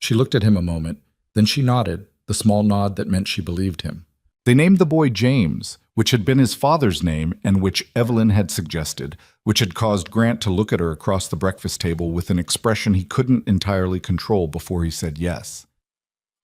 She looked at him a moment, then she nodded, the small nod that meant she believed him. They named the boy James, which had been his father's name and which Evelyn had suggested, which had caused Grant to look at her across the breakfast table with an expression he couldn't entirely control before he said yes.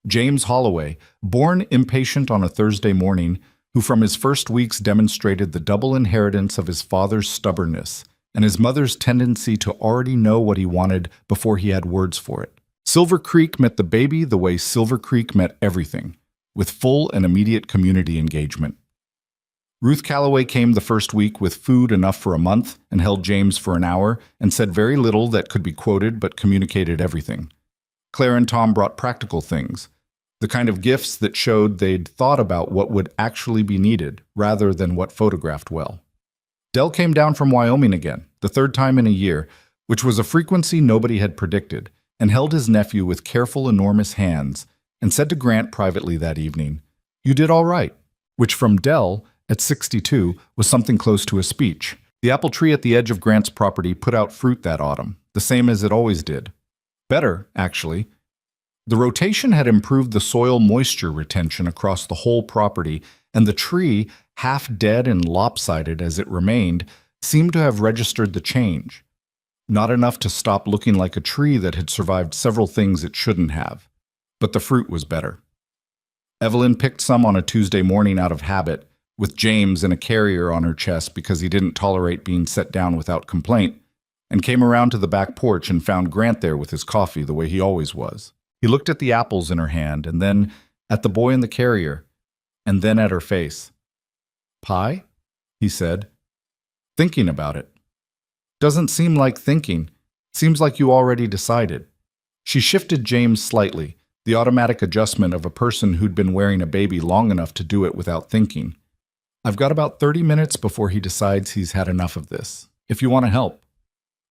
James Holloway, born impatient on a Thursday morning, who from his first weeks demonstrated the double inheritance of his father's stubbornness and his mother's tendency to already know what he wanted before he had words for it. Silver Creek met the baby the way Silver Creek met everything, with full and immediate community engagement. Ruth Calloway came the first week with food enough for a month and held James for an hour and said very little that could be quoted but communicated everything. Claire and Tom brought practical things, the kind of gifts that showed they'd thought about what would actually be needed rather than what photographed well. Del came down from Wyoming again, the third time in a year, which was a frequency nobody had predicted, and held his nephew with careful, enormous hands and said to Grant privately that evening, "You did all right," which from Del, at 62, was something close to a speech. The apple tree at the edge of Grant's property put out fruit that autumn, the same as it always did. Better, actually. The rotation had improved the soil moisture retention across the whole property, and the tree, half dead and lopsided as it remained, seemed to have registered the change. Not enough to stop looking like a tree that had survived several things it shouldn't have. But the fruit was better. Evelyn picked some on a Tuesday morning out of habit, with James in a carrier on her chest because he didn't tolerate being set down without complaint, and came around to the back porch and found Grant there with his coffee the way he always was. He looked at the apples in her hand, and then at the boy in the carrier, and then at her face. "Pie?" he said, thinking about it. "Doesn't seem like thinking. Seems like you already decided." She shifted James slightly, the automatic adjustment of a person who'd been wearing a baby long enough to do it without thinking. "I've got about 30 minutes before he decides he's had enough of this. If you want to help,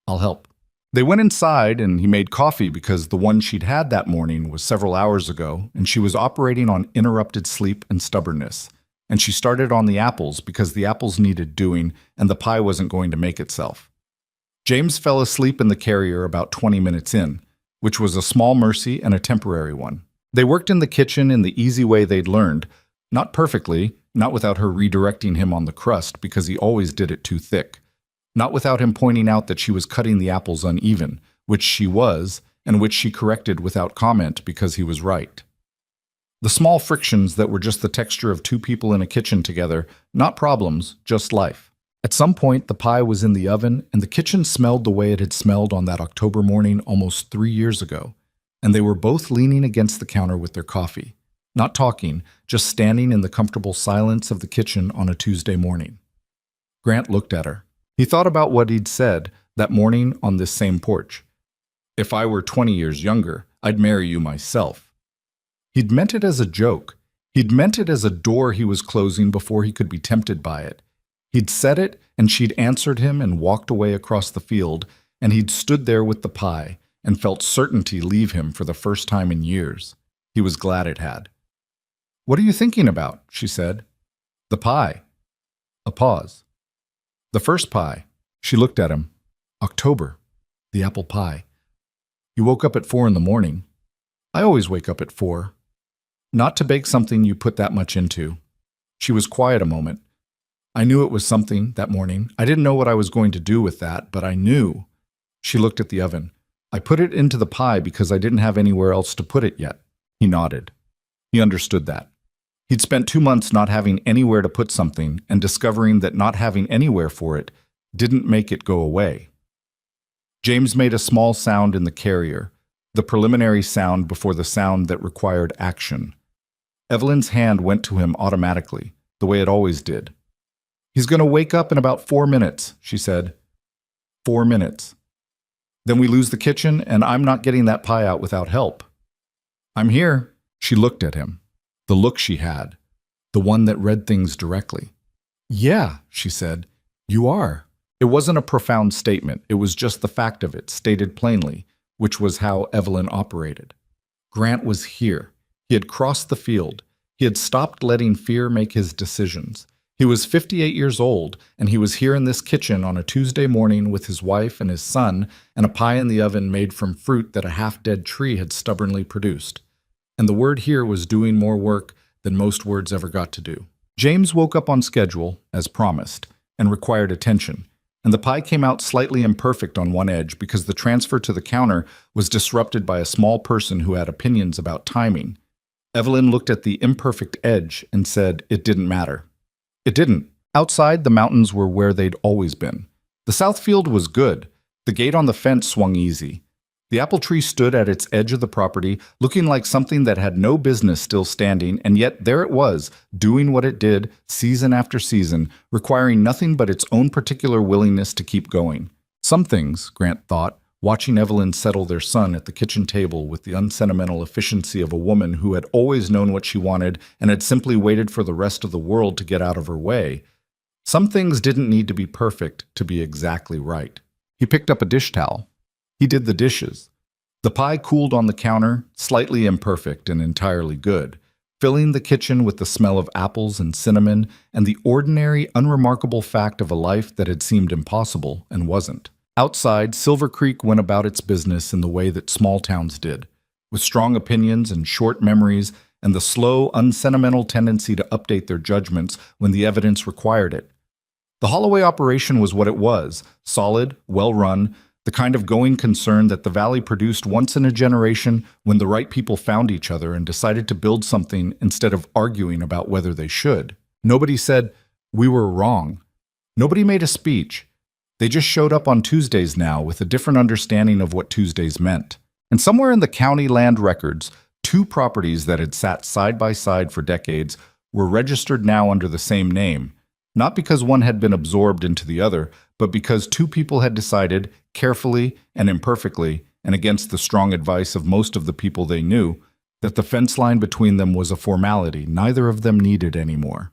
I'll help." They went inside and he made coffee because the one she'd had that morning was several hours ago and she was operating on interrupted sleep and stubbornness. And she started on the apples because the apples needed doing and the pie wasn't going to make itself. James fell asleep in the carrier about 20 minutes in, which was a small mercy and a temporary one. They worked in the kitchen in the easy way they'd learned, not perfectly, not without her redirecting him on the crust because he always did it too thick. Not without him pointing out that she was cutting the apples uneven, which she was, and which she corrected without comment because he was right. The small frictions that were just the texture of two people in a kitchen together, not problems, just life. At some point, the pie was in the oven, and the kitchen smelled the way it had smelled on that October morning almost 3 years ago, and they were both leaning against the counter with their coffee, not talking, just standing in the comfortable silence of the kitchen on a Tuesday morning. Grant looked at her. He thought about what he'd said that morning on this same porch. "If I were 20 years younger, I'd marry you myself." He'd meant it as a joke. He'd meant it as a door he was closing before he could be tempted by it. He'd said it, and she'd answered him and walked away across the field, and he'd stood there with the pie and felt certainty leave him for the first time in years. He was glad it had. "What are you thinking about?" she said. "The pie." A pause. "The first pie." She looked at him. "October. The apple pie. You woke up at 4 in the morning." "I always wake up at 4. Not to bake something you put that much into." She was quiet a moment. "I knew it was something that morning. I didn't know what I was going to do with that, but I knew." She looked at the oven. "I put it into the pie because I didn't have anywhere else to put it yet." He nodded. He understood that. He'd spent 2 months not having anywhere to put something and discovering that not having anywhere for it didn't make it go away. James made a small sound in the carrier, the preliminary sound before the sound that required action. Evelyn's hand went to him automatically, the way it always did. "He's going to wake up in about 4 minutes," she said. 4 minutes. Then we lose the kitchen, and I'm not getting that pie out without help. I'm here. She looked at him. The look she had. The one that read things directly. Yeah, she said. You are. It wasn't a profound statement. It was just the fact of it, stated plainly, which was how Evelyn operated. Grant was here. He had crossed the field. He had stopped letting fear make his decisions. He was 58 years old, and he was here in this kitchen on a Tuesday morning with his wife and his son and a pie in the oven made from fruit that a half-dead tree had stubbornly produced. And the word here was doing more work than most words ever got to do. James woke up on schedule, as promised, and required attention, and the pie came out slightly imperfect on one edge because the transfer to the counter was disrupted by a small person who had opinions about timing. Evelyn looked at the imperfect edge and said it didn't matter. It didn't. Outside, the mountains were where they'd always been. The south field was good. The gate on the fence swung easy. The apple tree stood at its edge of the property, looking like something that had no business still standing, and yet there it was, doing what it did, season after season, requiring nothing but its own particular willingness to keep going. Some things, Grant thought, watching Evelyn settle their son at the kitchen table with the unsentimental efficiency of a woman who had always known what she wanted and had simply waited for the rest of the world to get out of her way. Some things didn't need to be perfect to be exactly right. He picked up a dish towel. He did the dishes. The pie cooled on the counter, slightly imperfect and entirely good, filling the kitchen with the smell of apples and cinnamon and the ordinary, unremarkable fact of a life that had seemed impossible and wasn't. Outside, Silver Creek went about its business in the way that small towns did, with strong opinions and short memories and the slow, unsentimental tendency to update their judgments when the evidence required it. The Holloway operation was what it was, solid, well-run, the kind of going concern that the Valley produced once in a generation when the right people found each other and decided to build something instead of arguing about whether they should. Nobody said, "We were wrong." Nobody made a speech. They just showed up on Tuesdays now with a different understanding of what Tuesdays meant. And somewhere in the county land records, 2 properties that had sat side by side for decades were registered now under the same name, not because one had been absorbed into the other, but because 2 people had decided, carefully and imperfectly, and against the strong advice of most of the people they knew, that the fence line between them was a formality neither of them needed anymore.